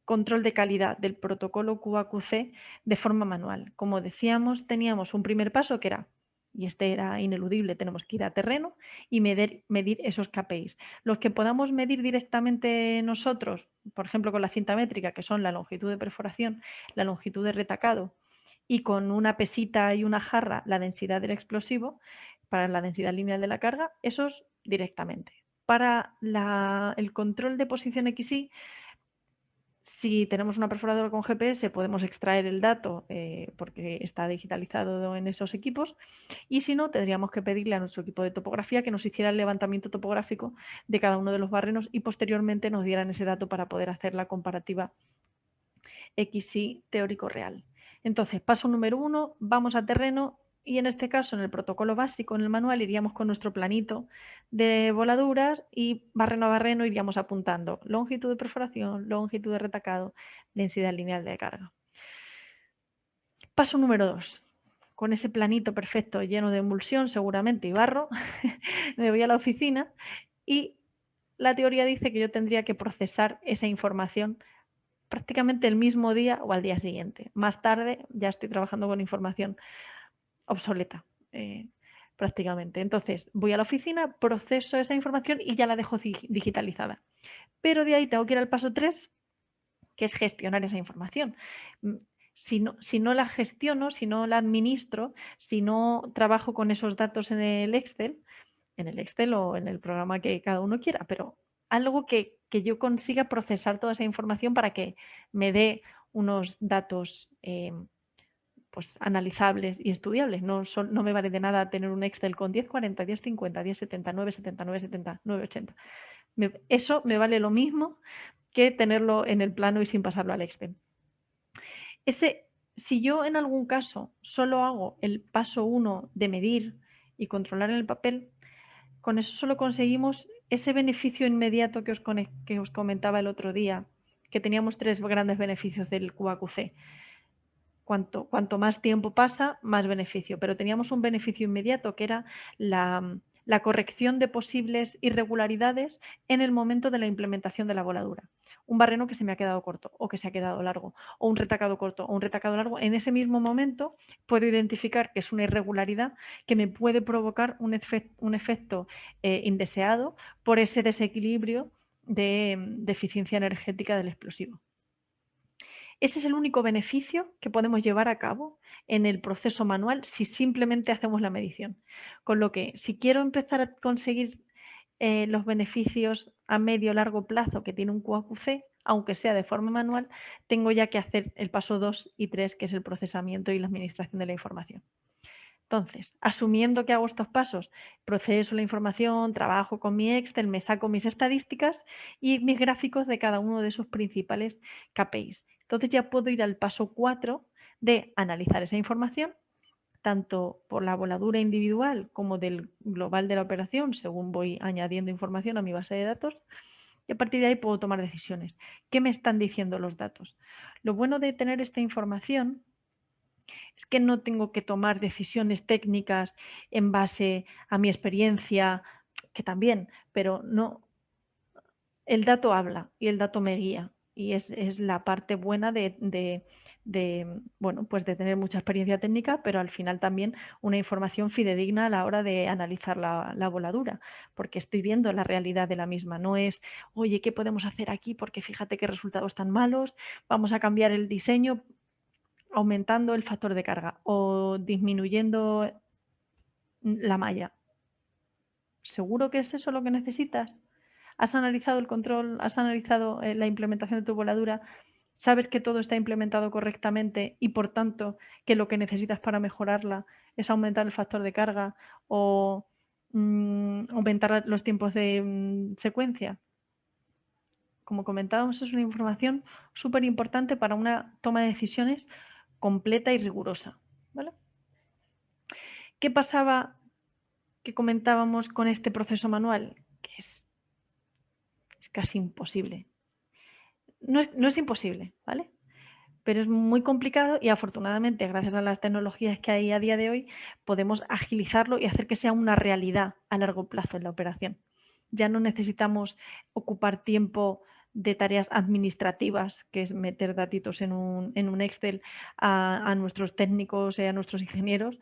control de calidad del protocolo QAQC de forma manual. Como decíamos, teníamos un primer paso que era, y este era ineludible, tenemos que ir a terreno y medir esos KPIs. Los que podamos medir directamente nosotros, por ejemplo con la cinta métrica, que son la longitud de perforación, la longitud de retacado y con una pesita y una jarra la densidad del explosivo, para la densidad lineal de la carga, esos directamente. Para el control de posición XY, si tenemos una perforadora con GPS podemos extraer el dato porque está digitalizado en esos equipos y si no tendríamos que pedirle a nuestro equipo de topografía que nos hiciera el levantamiento topográfico de cada uno de los barrenos y posteriormente nos dieran ese dato para poder hacer la comparativa XY teórico real. Entonces, paso número 1, vamos a terreno y en este caso, en el protocolo básico, en el manual, iríamos con nuestro planito de voladuras y barreno a barreno iríamos apuntando longitud de perforación, longitud de retacado, densidad lineal de carga. Paso número 2. Con ese planito perfecto lleno de emulsión seguramente y barro, me voy a la oficina y la teoría dice que yo tendría que procesar esa información prácticamente el mismo día o al día siguiente. Más tarde ya estoy trabajando con información obsoleta. prácticamente. Entonces, voy a la oficina, proceso esa información y ya la dejo digitalizada. Pero de ahí tengo que ir al paso 3, que es gestionar esa información. Si no la gestiono, si no la administro, si no trabajo con esos datos en el Excel o en el programa que cada uno quiera, pero algo que yo consiga procesar toda esa información para que me dé unos datos pues analizables y estudiables. No me vale de nada tener un Excel con 10, 40, 10, 50, 10, 70, 9, 70, 9, 70, 9, 80. Eso me vale lo mismo que tenerlo en el plano y sin pasarlo al Excel. Si yo en algún caso solo hago el paso 1 de medir y controlar en el papel, con eso solo conseguimos ese beneficio inmediato que os comentaba el otro día, que teníamos 3 grandes beneficios del QAQC. Cuanto más tiempo pasa, más beneficio, pero teníamos un beneficio inmediato que era la corrección de posibles irregularidades en el momento de la implementación de la voladura. Un barreno que se me ha quedado corto o que se ha quedado largo, o un retacado corto o un retacado largo, en ese mismo momento puedo identificar que es una irregularidad que me puede provocar un efecto indeseado por ese desequilibrio de eficiencia energética del explosivo. Ese es el único beneficio que podemos llevar a cabo en el proceso manual si simplemente hacemos la medición. Con lo que, si quiero empezar a conseguir los beneficios a medio o largo plazo que tiene un QAQC, aunque sea de forma manual, tengo ya que hacer el paso 2 y 3, que es el procesamiento y la administración de la información. Entonces, asumiendo que hago estos pasos, proceso la información, trabajo con mi Excel, me saco mis estadísticas y mis gráficos de cada uno de sus principales KPIs. Entonces ya puedo ir al paso 4 de analizar esa información, tanto por la voladura individual como del global de la operación, según voy añadiendo información a mi base de datos, y a partir de ahí puedo tomar decisiones. ¿Qué me están diciendo los datos? Lo bueno de tener esta información es que no tengo que tomar decisiones técnicas en base a mi experiencia, que también, pero no, el dato habla y el dato me guía. Y es la parte buena bueno, pues de tener mucha experiencia técnica, pero al final también una información fidedigna a la hora de analizar la voladura, porque estoy viendo la realidad de la misma. No es, oye, ¿qué podemos hacer aquí? Porque fíjate qué resultados tan malos, vamos a cambiar el diseño aumentando el factor de carga o disminuyendo la malla. ¿Seguro que es eso lo que necesitas? ¿Has analizado el control? ¿Has analizado la implementación de tu voladura? ¿Sabes que todo está implementado correctamente y por tanto que lo que necesitas para mejorarla es aumentar el factor de carga o aumentar los tiempos de secuencia? Como comentábamos, es una información súper importante para una toma de decisiones completa y rigurosa. ¿Vale? ¿Qué pasaba que comentábamos con este proceso manual? Que es casi imposible. No es imposible, ¿vale? Pero es muy complicado y afortunadamente, gracias a las tecnologías que hay a día de hoy, podemos agilizarlo y hacer que sea una realidad a largo plazo en la operación. Ya no necesitamos ocupar tiempo de tareas administrativas, que es meter datitos en un Excel a nuestros técnicos y a nuestros ingenieros,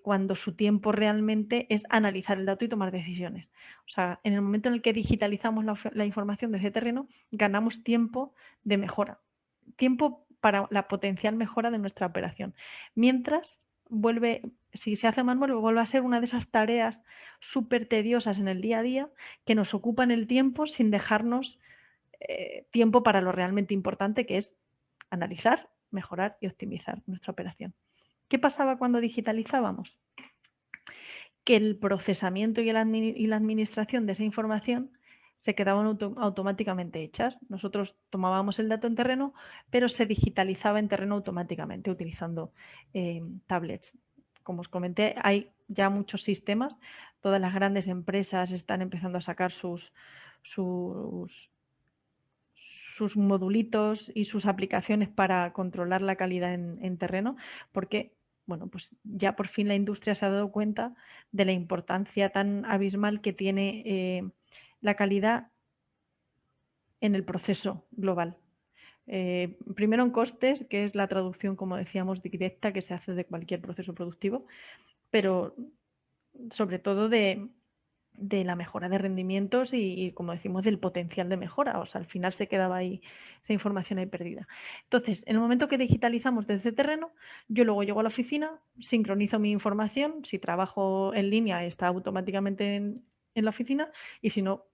cuando su tiempo realmente es analizar el dato y tomar decisiones. O sea, en el momento en el que digitalizamos la información de ese terreno, ganamos tiempo de mejora. Tiempo para la potencial mejora de nuestra operación. Mientras, si se hace manual, vuelve a ser una de esas tareas súper tediosas en el día a día que nos ocupan el tiempo sin dejarnos tiempo para lo realmente importante, que es analizar, mejorar y optimizar nuestra operación. ¿Qué pasaba cuando digitalizábamos? Que el procesamiento y la administración de esa información se quedaban automáticamente hechas. Nosotros tomábamos el dato en terreno, pero se digitalizaba en terreno automáticamente utilizando tablets. Como os comenté, hay ya muchos sistemas. Todas las grandes empresas están empezando a sacar sus modulitos y sus aplicaciones para controlar la calidad en terreno, porque bueno, pues ya por fin la industria se ha dado cuenta de la importancia tan abismal que tiene la calidad en el proceso global. Primero en costes, que es la traducción, como decíamos, directa que se hace de cualquier proceso productivo, pero sobre todo de la mejora de rendimientos y, como decimos, del potencial de mejora. O sea, al final se quedaba ahí esa información ahí perdida. Entonces, en el momento que digitalizamos desde terreno, yo luego llego a la oficina, sincronizo mi información. Si trabajo en línea, está automáticamente en la oficina, y si no,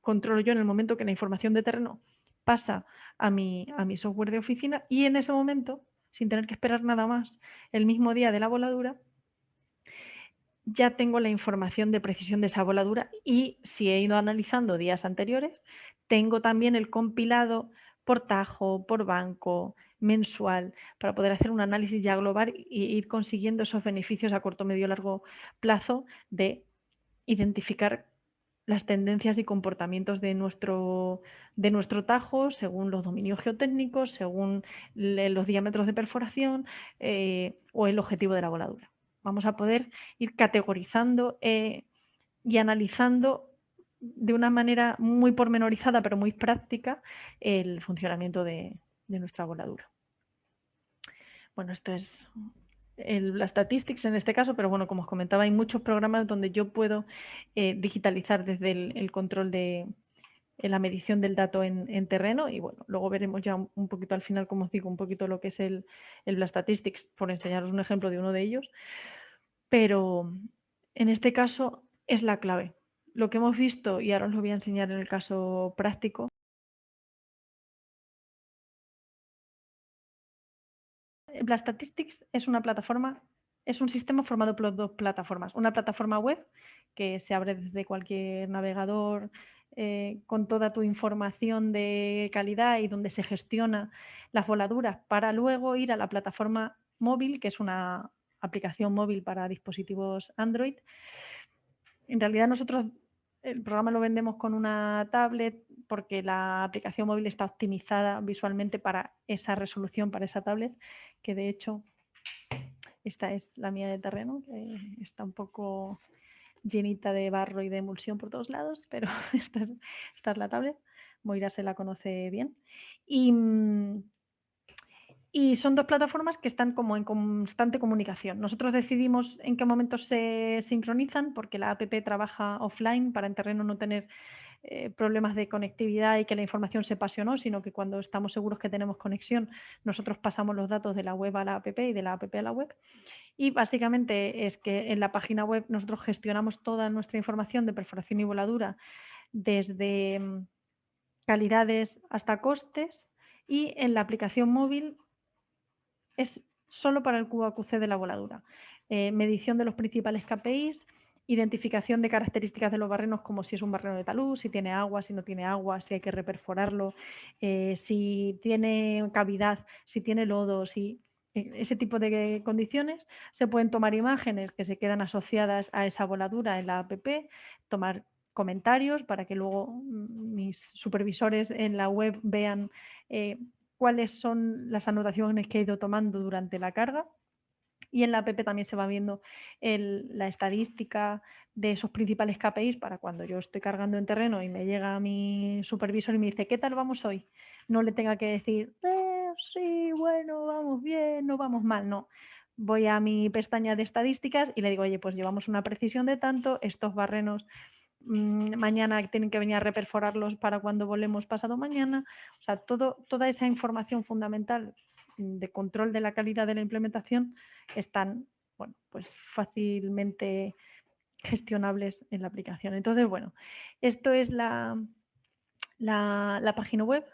controlo yo en el momento que la información de terreno pasa a mi software de oficina, y en ese momento, sin tener que esperar nada más, el mismo día de la voladura, ya tengo la información de precisión de esa voladura, y si he ido analizando días anteriores, tengo también el compilado por tajo, por banco, mensual, para poder hacer un análisis ya global y ir consiguiendo esos beneficios a corto, medio, largo plazo de identificar las tendencias y comportamientos de nuestro tajo según los dominios geotécnicos, según los diámetros de perforación o el objetivo de la voladura. Vamos a poder ir categorizando y analizando de una manera muy pormenorizada, pero muy práctica, el funcionamiento de nuestra voladura. Bueno, esto es la Statistics en este caso, pero bueno, como os comentaba, hay muchos programas donde yo puedo digitalizar desde el control de la medición del dato en terreno, y bueno, luego veremos ya un poquito al final, como os digo, un poquito lo que es el Statistics, por enseñaros un ejemplo de uno de ellos, pero en este caso es la clave. Lo que hemos visto, y ahora os lo voy a enseñar en el caso práctico. Blast Statistics es una plataforma, es un sistema formado por dos plataformas. Una plataforma web que se abre desde cualquier navegador con toda tu información de calidad y donde se gestiona las voladuras, para luego ir a la plataforma móvil, que es una aplicación móvil para dispositivos Android. En realidad nosotros el programa lo vendemos con una tablet porque la aplicación móvil está optimizada visualmente para esa resolución, para esa tablet, que de hecho esta es la mía de terreno, que está un poco llenita de barro y de emulsión por todos lados, pero esta es la tablet. Moira se la conoce bien. Y son dos plataformas que están como en constante comunicación. Nosotros decidimos en qué momentos se sincronizan, porque la app trabaja offline para en terreno no tener problemas de conectividad y que la información se pase o no, sino que cuando estamos seguros que tenemos conexión, nosotros pasamos los datos de la web a la app y de la app a la web. Y básicamente es que en la página web nosotros gestionamos toda nuestra información de perforación y voladura, desde calidades hasta costes, y en la aplicación móvil es solo para el QAQC de la voladura. Medición de los principales KPIs, identificación de características de los barrenos, como si es un barreno de talud, si tiene agua, si no tiene agua, si hay que reperforarlo, si tiene cavidad, si tiene lodo, si ese tipo de condiciones. Se pueden tomar imágenes que se quedan asociadas a esa voladura en la app, tomar comentarios para que luego mis supervisores en la web vean cuáles son las anotaciones que he ido tomando durante la carga. Y en la app también se va viendo la estadística de esos principales KPIs, para cuando yo estoy cargando en terreno y me llega mi supervisor y me dice, ¿qué tal vamos hoy? No le tenga que decir, sí, bueno, vamos bien, no vamos mal, no. Voy a mi pestaña de estadísticas y le digo, oye, pues llevamos una precisión de tanto, estos barrenos mañana tienen que venir a reperforarlos para cuando volemos pasado mañana. O sea, toda esa información fundamental de control de la calidad de la implementación están, bueno, pues fácilmente gestionables en la aplicación. Entonces, bueno, esto es la página web,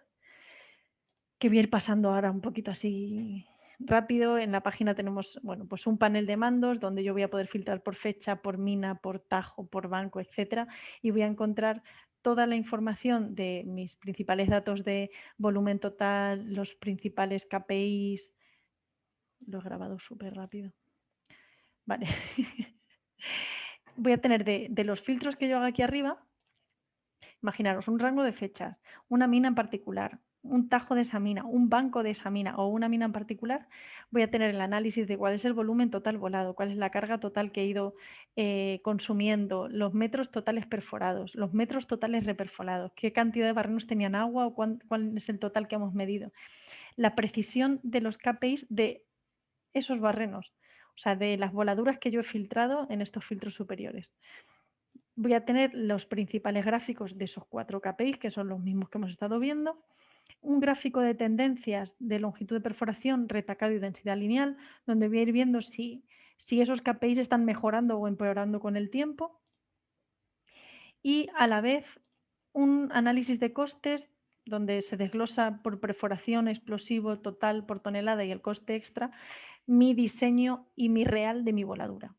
que voy a ir pasando ahora un poquito así rápido. En la página tenemos, bueno, pues un panel de mandos donde yo voy a poder filtrar por fecha, por mina, por tajo, por banco, etcétera, y voy a encontrar toda la información de mis principales datos de volumen total, los principales KPIs. Lo he grabado súper rápido. Vale. Voy a tener de los filtros que yo haga aquí arriba, imaginaros un rango de fechas, una mina en particular, un tajo de esa mina, un banco de esa mina o una mina en particular. Voy a tener el análisis de cuál es el volumen total volado, cuál es la carga total que he ido consumiendo, los metros totales perforados, los metros totales reperforados, qué cantidad de barrenos tenían agua o cuál es el total que hemos medido, la precisión de los KPIs de esos barrenos. o sea, de las voladuras que yo he filtrado en estos filtros superiores. Voy a tener los principales gráficos de esos 4 KPIs, que son los mismos que hemos estado viendo, un gráfico de tendencias de longitud de perforación, retacado y densidad lineal, donde voy a ir viendo si esos KPIs están mejorando o empeorando con el tiempo. Y a la vez un análisis de costes donde se desglosa por perforación, explosivo total por tonelada y el coste extra, mi diseño y mi real de mi voladura.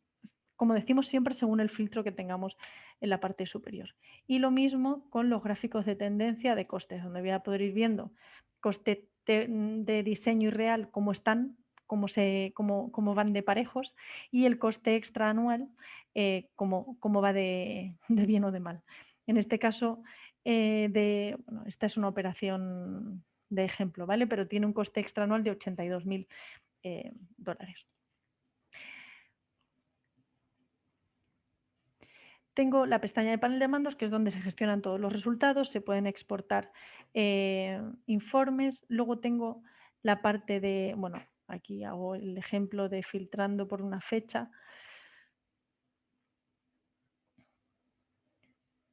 Como decimos siempre, según el filtro que tengamos en la parte superior. Y lo mismo con los gráficos de tendencia de costes, donde voy a poder ir viendo coste de diseño y real, cómo están, cómo van de parejos, y el coste extra anual, cómo va de bien o de mal. En este caso, bueno, esta es una operación de ejemplo, ¿vale? Pero tiene un coste extra anual de 82.000 dólares. Tengo la pestaña de panel de mandos, que es donde se gestionan todos los resultados, se pueden exportar informes. Luego tengo la parte de, bueno, aquí hago el ejemplo de filtrando por una fecha.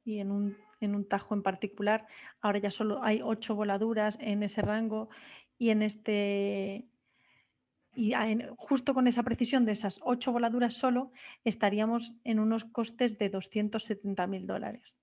Y en un tajo en particular, ahora ya solo hay 8 voladuras en ese rango y en este... Y justo con esa precisión de esas 8 voladuras solo, estaríamos en unos costes de 270.000 dólares.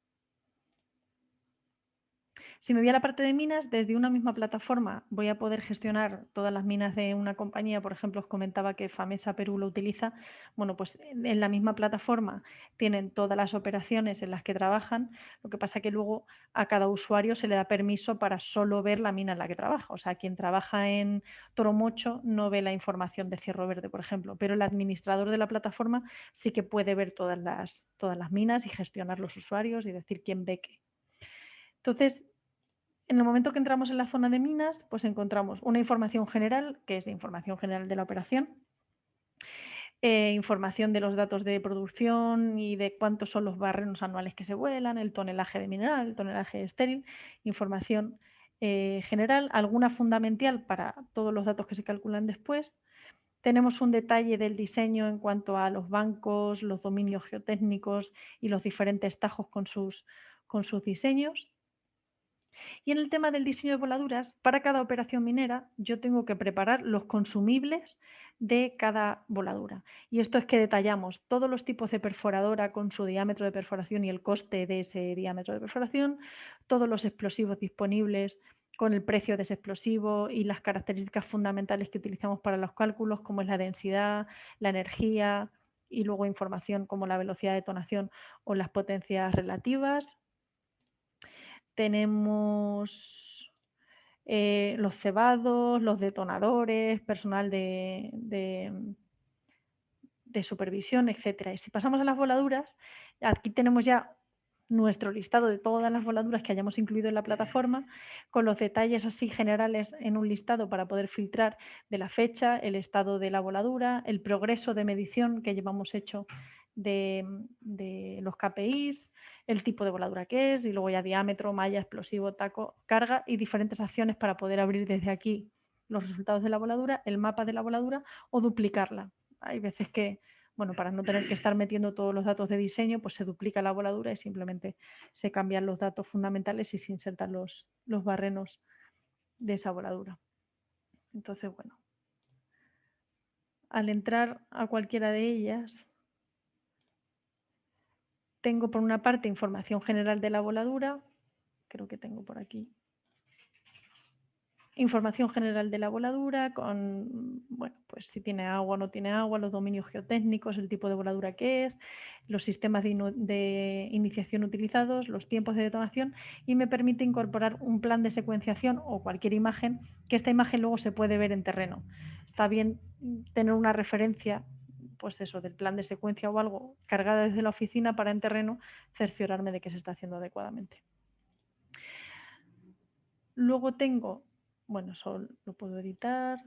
Si me voy a la parte de minas, desde una misma plataforma voy a poder gestionar todas las minas de una compañía. Por ejemplo, os comentaba que Famesa Perú lo utiliza. Bueno, pues en la misma plataforma tienen todas las operaciones en las que trabajan. Lo que pasa que luego a cada usuario se le da permiso para solo ver la mina en la que trabaja. O sea, quien trabaja en Toromocho no ve la información de Cierro Verde, por ejemplo, pero el administrador de la plataforma sí que puede ver todas las minas y gestionar los usuarios y decir quién ve qué. Entonces, en el momento que entramos en la zona de minas, pues encontramos una información general, que es información general de la operación, información de los datos de producción y de cuántos son los barrenos anuales que se vuelan, el tonelaje de mineral, el tonelaje estéril, información general, alguna fundamental para todos los datos que se calculan después. Tenemos un detalle del diseño en cuanto a los bancos, los dominios geotécnicos y los diferentes tajos con sus diseños. Y en el tema del diseño de voladuras, para cada operación minera yo tengo que preparar los consumibles de cada voladura. Y esto es que detallamos todos los tipos de perforadora con su diámetro de perforación y el coste de ese diámetro de perforación, todos los explosivos disponibles con el precio de ese explosivo y las características fundamentales que utilizamos para los cálculos, como es la densidad, la energía y luego información como la velocidad de detonación o las potencias relativas. Tenemos los cebados, los detonadores, personal de supervisión, etcétera. Y si pasamos a las voladuras, aquí tenemos ya nuestro listado de todas las voladuras que hayamos incluido en la plataforma, con los detalles así generales en un listado para poder filtrar de la fecha, el estado de la voladura, el progreso de medición que llevamos hecho de los KPIs, el tipo de voladura que es, y luego ya diámetro, malla, explosivo, taco, carga y diferentes acciones para poder abrir desde aquí los resultados de la voladura, el mapa de la voladura o duplicarla. Hay veces que, bueno, para no tener que estar metiendo todos los datos de diseño, pues se duplica la voladura y simplemente se cambian los datos fundamentales y se insertan los barrenos de esa voladura. Entonces, bueno, al entrar a cualquiera de ellas, tengo por una parte información general de la voladura, creo que tengo por aquí. Información general de la voladura con, bueno, pues si tiene agua o no tiene agua, los dominios geotécnicos, el tipo de voladura que es, los sistemas de iniciación utilizados, los tiempos de detonación y me permite incorporar un plan de secuenciación o cualquier imagen, que esta imagen luego se puede ver en terreno. Está bien tener una referencia, pues eso, del plan de secuencia o algo cargada desde la oficina para en terreno cerciorarme de que se está haciendo adecuadamente. Luego tengo, bueno, solo lo puedo editar.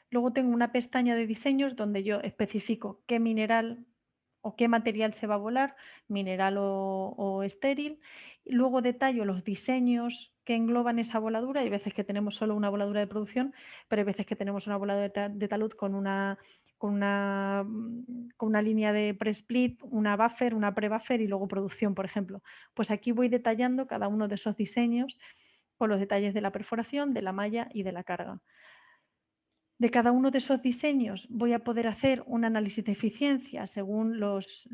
Luego tengo una pestaña de diseños donde yo especifico qué mineral o qué material se va a volar, mineral o estéril. Y luego detallo los diseños que engloban esa voladura. Hay veces que tenemos solo una voladura de producción, pero hay veces que tenemos una voladura de talud con una línea de pre-split, una buffer, una pre-buffer y luego producción, por ejemplo. Pues aquí voy detallando cada uno de esos diseños con los detalles de la perforación, de la malla y de la carga. De cada uno de esos diseños voy a poder hacer un análisis de eficiencia según los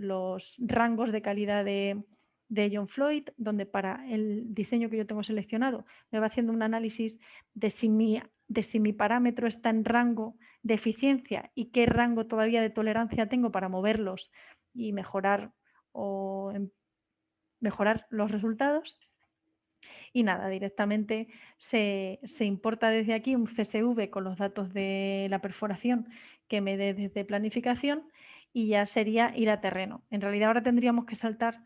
rangos de calidad de John Floyd, donde para el diseño que yo tengo seleccionado me va haciendo un análisis de si mi parámetro está en rango de eficiencia y qué rango todavía de tolerancia tengo para moverlos y mejorar los resultados. Y nada, directamente se importa desde aquí un CSV con los datos de la perforación que me dé desde planificación y ya sería ir a terreno. En realidad ahora tendríamos que saltar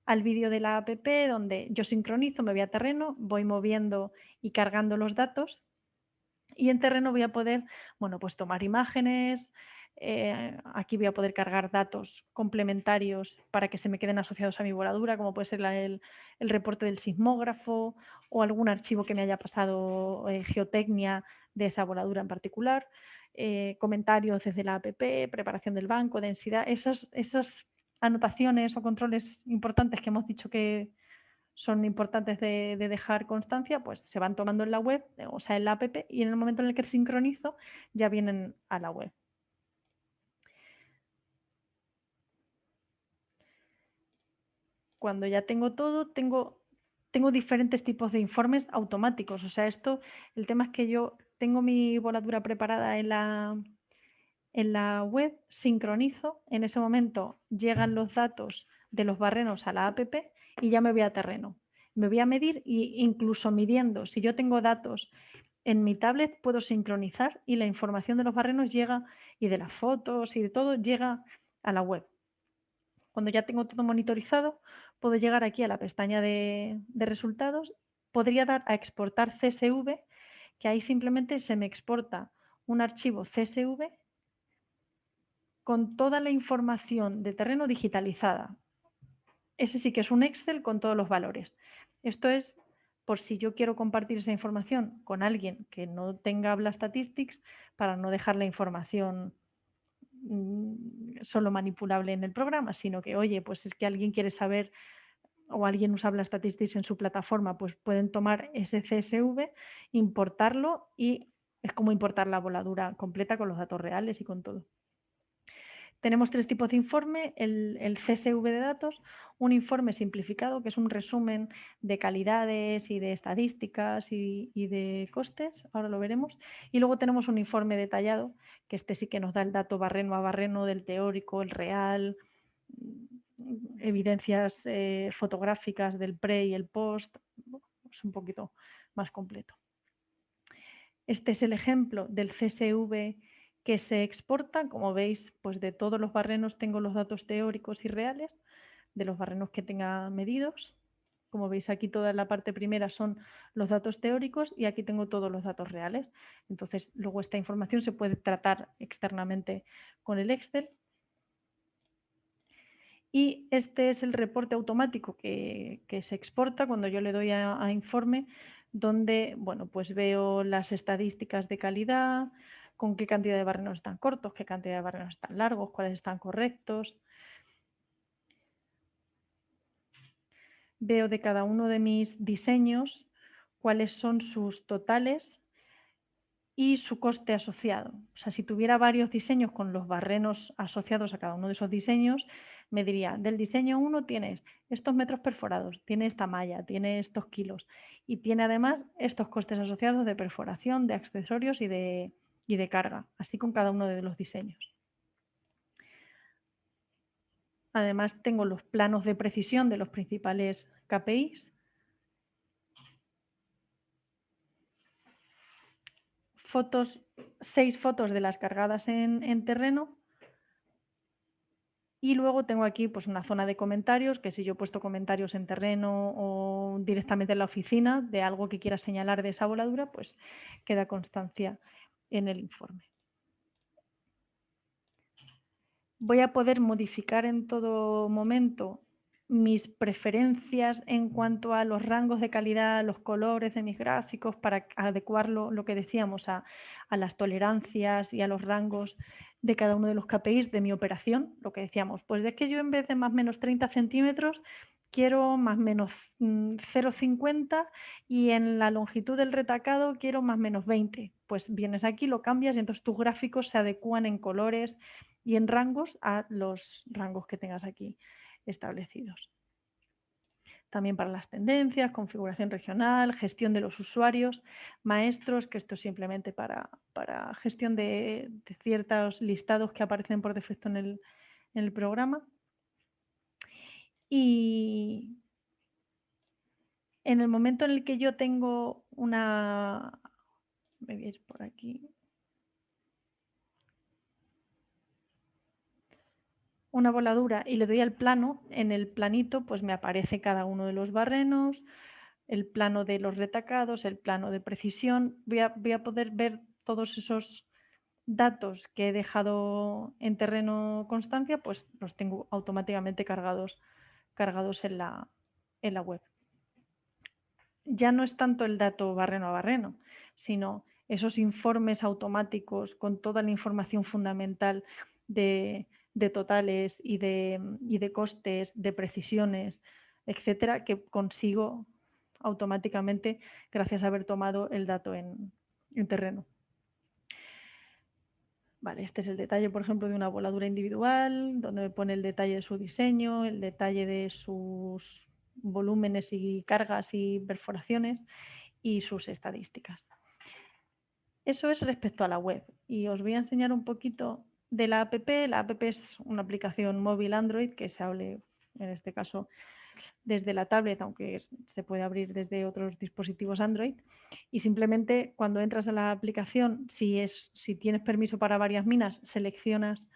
al vídeo de la app donde yo sincronizo, me voy a terreno, voy moviendo y cargando los datos y en terreno voy a poder, bueno, pues tomar imágenes, aquí voy a poder cargar datos complementarios para que se me queden asociados a mi voladura, como puede ser el reporte del sismógrafo o algún archivo que me haya pasado geotecnia de esa voladura en particular, comentarios desde la app, preparación del banco, densidad, esas anotaciones o controles importantes que hemos dicho que son importantes de dejar constancia, pues se van tomando en la web, o sea, en la app, y en el momento en el que sincronizo ya vienen a la web. Cuando ya tengo todo, tengo diferentes tipos de informes automáticos. O sea, el tema es que yo tengo mi voladura preparada en la web, sincronizo, en ese momento llegan los datos de los barrenos a la app y ya me voy a terreno. Me voy a medir e incluso midiendo, si yo tengo datos en mi tablet puedo sincronizar y la información de los barrenos llega, y de las fotos y de todo, llega a la web. Cuando ya tengo todo monitorizado, puedo llegar aquí a la pestaña de resultados, podría dar a exportar CSV, que ahí simplemente se me exporta un archivo CSV con toda la información de terreno digitalizada. Ese sí que es un Excel con todos los valores. Esto es por si yo quiero compartir esa información con alguien que no tenga Blastatistics para no dejar la información solo manipulable en el programa, sino que, oye, pues es que alguien quiere saber o alguien usa Blastatistics en su plataforma, pues pueden tomar ese CSV, importarlo y es como importar la voladura completa con los datos reales y con todo. Tenemos tres tipos de informe, el CSV de datos, un informe simplificado, que es un resumen de calidades y de estadísticas y de costes, ahora lo veremos, y luego tenemos un informe detallado, que este sí que nos da el dato barreno a barreno del teórico, el real, evidencias fotográficas del pre y el post, es un poquito más completo. Este es el ejemplo del CSV que se exporta. Como veis, pues de todos los barrenos tengo los datos teóricos y reales, de los barrenos que tenga medidos. Como veis, aquí toda la parte primera son los datos teóricos y aquí tengo todos los datos reales. Entonces, luego esta información se puede tratar externamente con el Excel. Y este es el reporte automático que se exporta cuando yo le doy a informe, donde bueno, pues veo las estadísticas de calidad, con qué cantidad de barrenos están cortos, qué cantidad de barrenos están largos, cuáles están correctos. Veo de cada uno de mis diseños cuáles son sus totales y su coste asociado. O sea, si tuviera varios diseños con los barrenos asociados a cada uno de esos diseños, me diría, del diseño 1 tienes estos metros perforados, tiene esta malla, tiene estos kilos y tiene además estos costes asociados de perforación, de accesorios y de carga, así con cada uno de los diseños. Además, tengo los planos de precisión de los principales KPIs. Fotos, 6 fotos de las cargadas en terreno. Y luego tengo aquí pues una zona de comentarios, que si yo he puesto comentarios en terreno o directamente en la oficina de algo que quiera señalar de esa voladura, pues queda constancia en el informe. Voy a poder modificar en todo momento mis preferencias en cuanto a los rangos de calidad, los colores de mis gráficos, para adecuarlo, lo que decíamos, a las tolerancias y a los rangos de cada uno de los KPIs de mi operación, lo que decíamos, pues es que yo en vez de más o menos 30 centímetros quiero más o menos 0,50 y en la longitud del retacado quiero más o menos 20. Pues vienes aquí, lo cambias y entonces tus gráficos se adecúan en colores y en rangos a los rangos que tengas aquí establecidos. También para las tendencias, configuración regional, gestión de los usuarios, maestros, que esto es simplemente para gestión de ciertos listados que aparecen por defecto en el programa. Y en el momento en el que yo tengo una... Voy a ir por aquí. Una voladura y le doy al plano, en el planito pues me aparece cada uno de los barrenos, el plano de los retacados, el plano de precisión. Voy a poder ver todos esos datos que he dejado en terreno constancia, pues los tengo automáticamente cargados en la web. Ya no es tanto el dato barreno a barreno, sino esos informes automáticos con toda la información fundamental de totales y de costes, de precisiones, etcétera, que consigo automáticamente gracias a haber tomado el dato en terreno. Vale, este es el detalle, por ejemplo, de una voladura individual, donde me pone el detalle de su diseño, el detalle de sus volúmenes y cargas y perforaciones y sus estadísticas. Eso es respecto a la web. Y os voy a enseñar un poquito de la app. La app es una aplicación móvil Android que se hable, en este caso, desde la tablet, aunque se puede abrir desde otros dispositivos Android. Y simplemente cuando entras a la aplicación, si tienes permiso para varias minas, seleccionas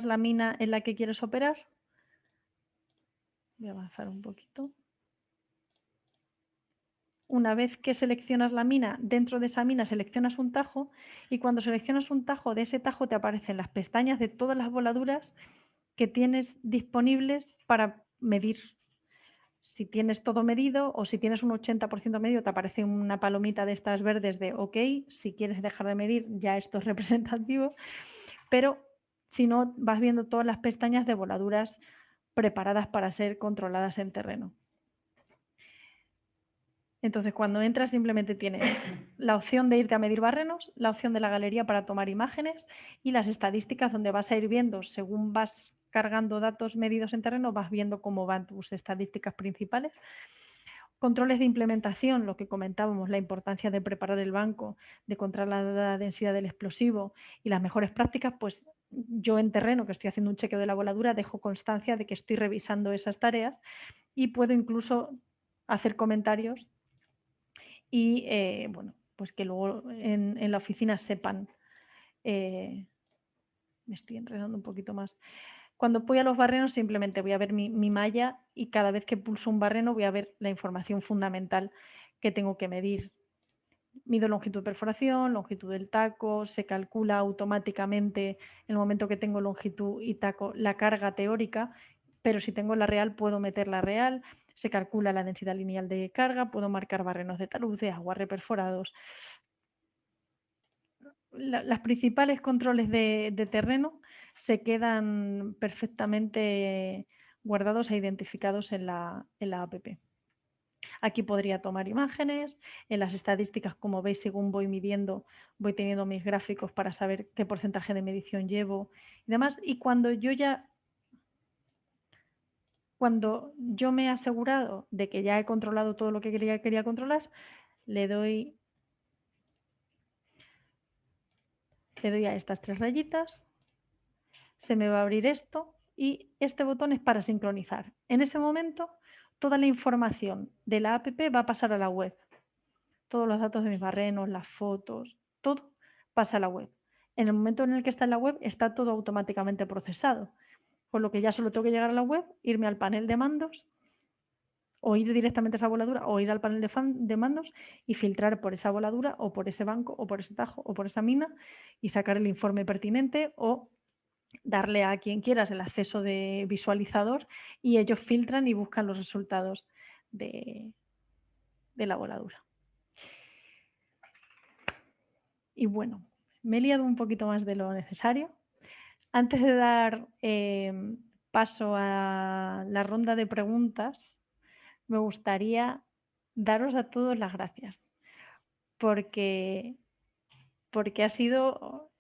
la mina en la que quieres operar. Voy a avanzar un poquito. Una vez que seleccionas la mina, dentro de esa mina seleccionas un tajo y cuando seleccionas un tajo, de ese tajo te aparecen las pestañas de todas las voladuras que tienes disponibles para medir. Si tienes todo medido o si tienes un 80% medido, te aparece una palomita de estas verdes de OK. Si quieres dejar de medir, ya esto es representativo. Pero si no, vas viendo todas las pestañas de voladuras preparadas para ser controladas en terreno. Entonces, cuando entras simplemente tienes la opción de irte a medir barrenos, la opción de la galería para tomar imágenes y las estadísticas donde vas a ir viendo, según vas cargando datos medidos en terreno, vas viendo cómo van tus estadísticas principales. Controles de implementación, lo que comentábamos, la importancia de preparar el banco, de controlar la densidad del explosivo y las mejores prácticas, pues yo en terreno, que estoy haciendo un chequeo de la voladura, dejo constancia de que estoy revisando esas tareas y puedo incluso hacer comentarios y bueno, pues que luego en la oficina sepan. Me estoy enredando un poquito más. Cuando voy a los barrenos simplemente voy a ver mi malla y cada vez que pulso un barreno voy a ver la información fundamental que tengo que medir. Mido longitud de perforación, longitud del taco, se calcula automáticamente en el momento que tengo longitud y taco la carga teórica, pero si tengo la real puedo meter la real, se calcula la densidad lineal de carga, puedo marcar barrenos de talud, de aguarre perforados. Las principales controles de terreno se quedan perfectamente guardados e identificados en la app. Aquí podría tomar imágenes, en las estadísticas, como veis, según voy midiendo, voy teniendo mis gráficos para saber qué porcentaje de medición llevo y demás. Y cuando yo me he asegurado de que ya he controlado todo lo que quería controlar, le doy a estas 3 rayitas, se me va a abrir esto y este botón es para sincronizar. En ese momento, toda la información de la app va a pasar a la web. Todos los datos de mis barrenos, las fotos, todo pasa a la web. En el momento en el que está en la web, está todo automáticamente procesado, con lo que ya solo tengo que llegar a la web, irme al panel de mandos, o ir directamente a esa voladura, o ir al panel de mandos y filtrar por esa voladura, o por ese banco, o por ese tajo, o por esa mina, y sacar el informe pertinente o darle a quien quieras el acceso de visualizador y ellos filtran y buscan los resultados de la voladura. Y bueno, me he liado un poquito más de lo necesario. Antes de dar paso a la ronda de preguntas, me gustaría daros a todos las gracias, porque ha sido, o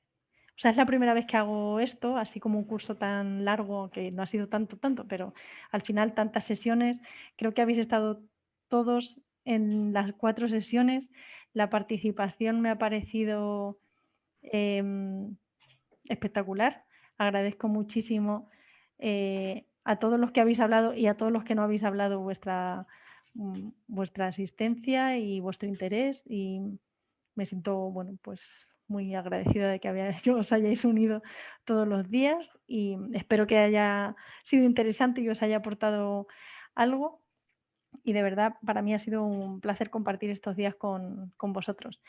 sea, es la primera vez que hago esto, así como un curso tan largo, que no ha sido tanto, pero al final tantas sesiones. Creo que habéis estado todos en las 4 sesiones. La participación me ha parecido espectacular. Agradezco muchísimo a todos los que habéis hablado y a todos los que no habéis hablado vuestra asistencia y vuestro interés, y me siento, bueno, pues muy agradecida de que os hayáis unido todos los días, y espero que haya sido interesante y os haya aportado algo, y de verdad para mí ha sido un placer compartir estos días con vosotros.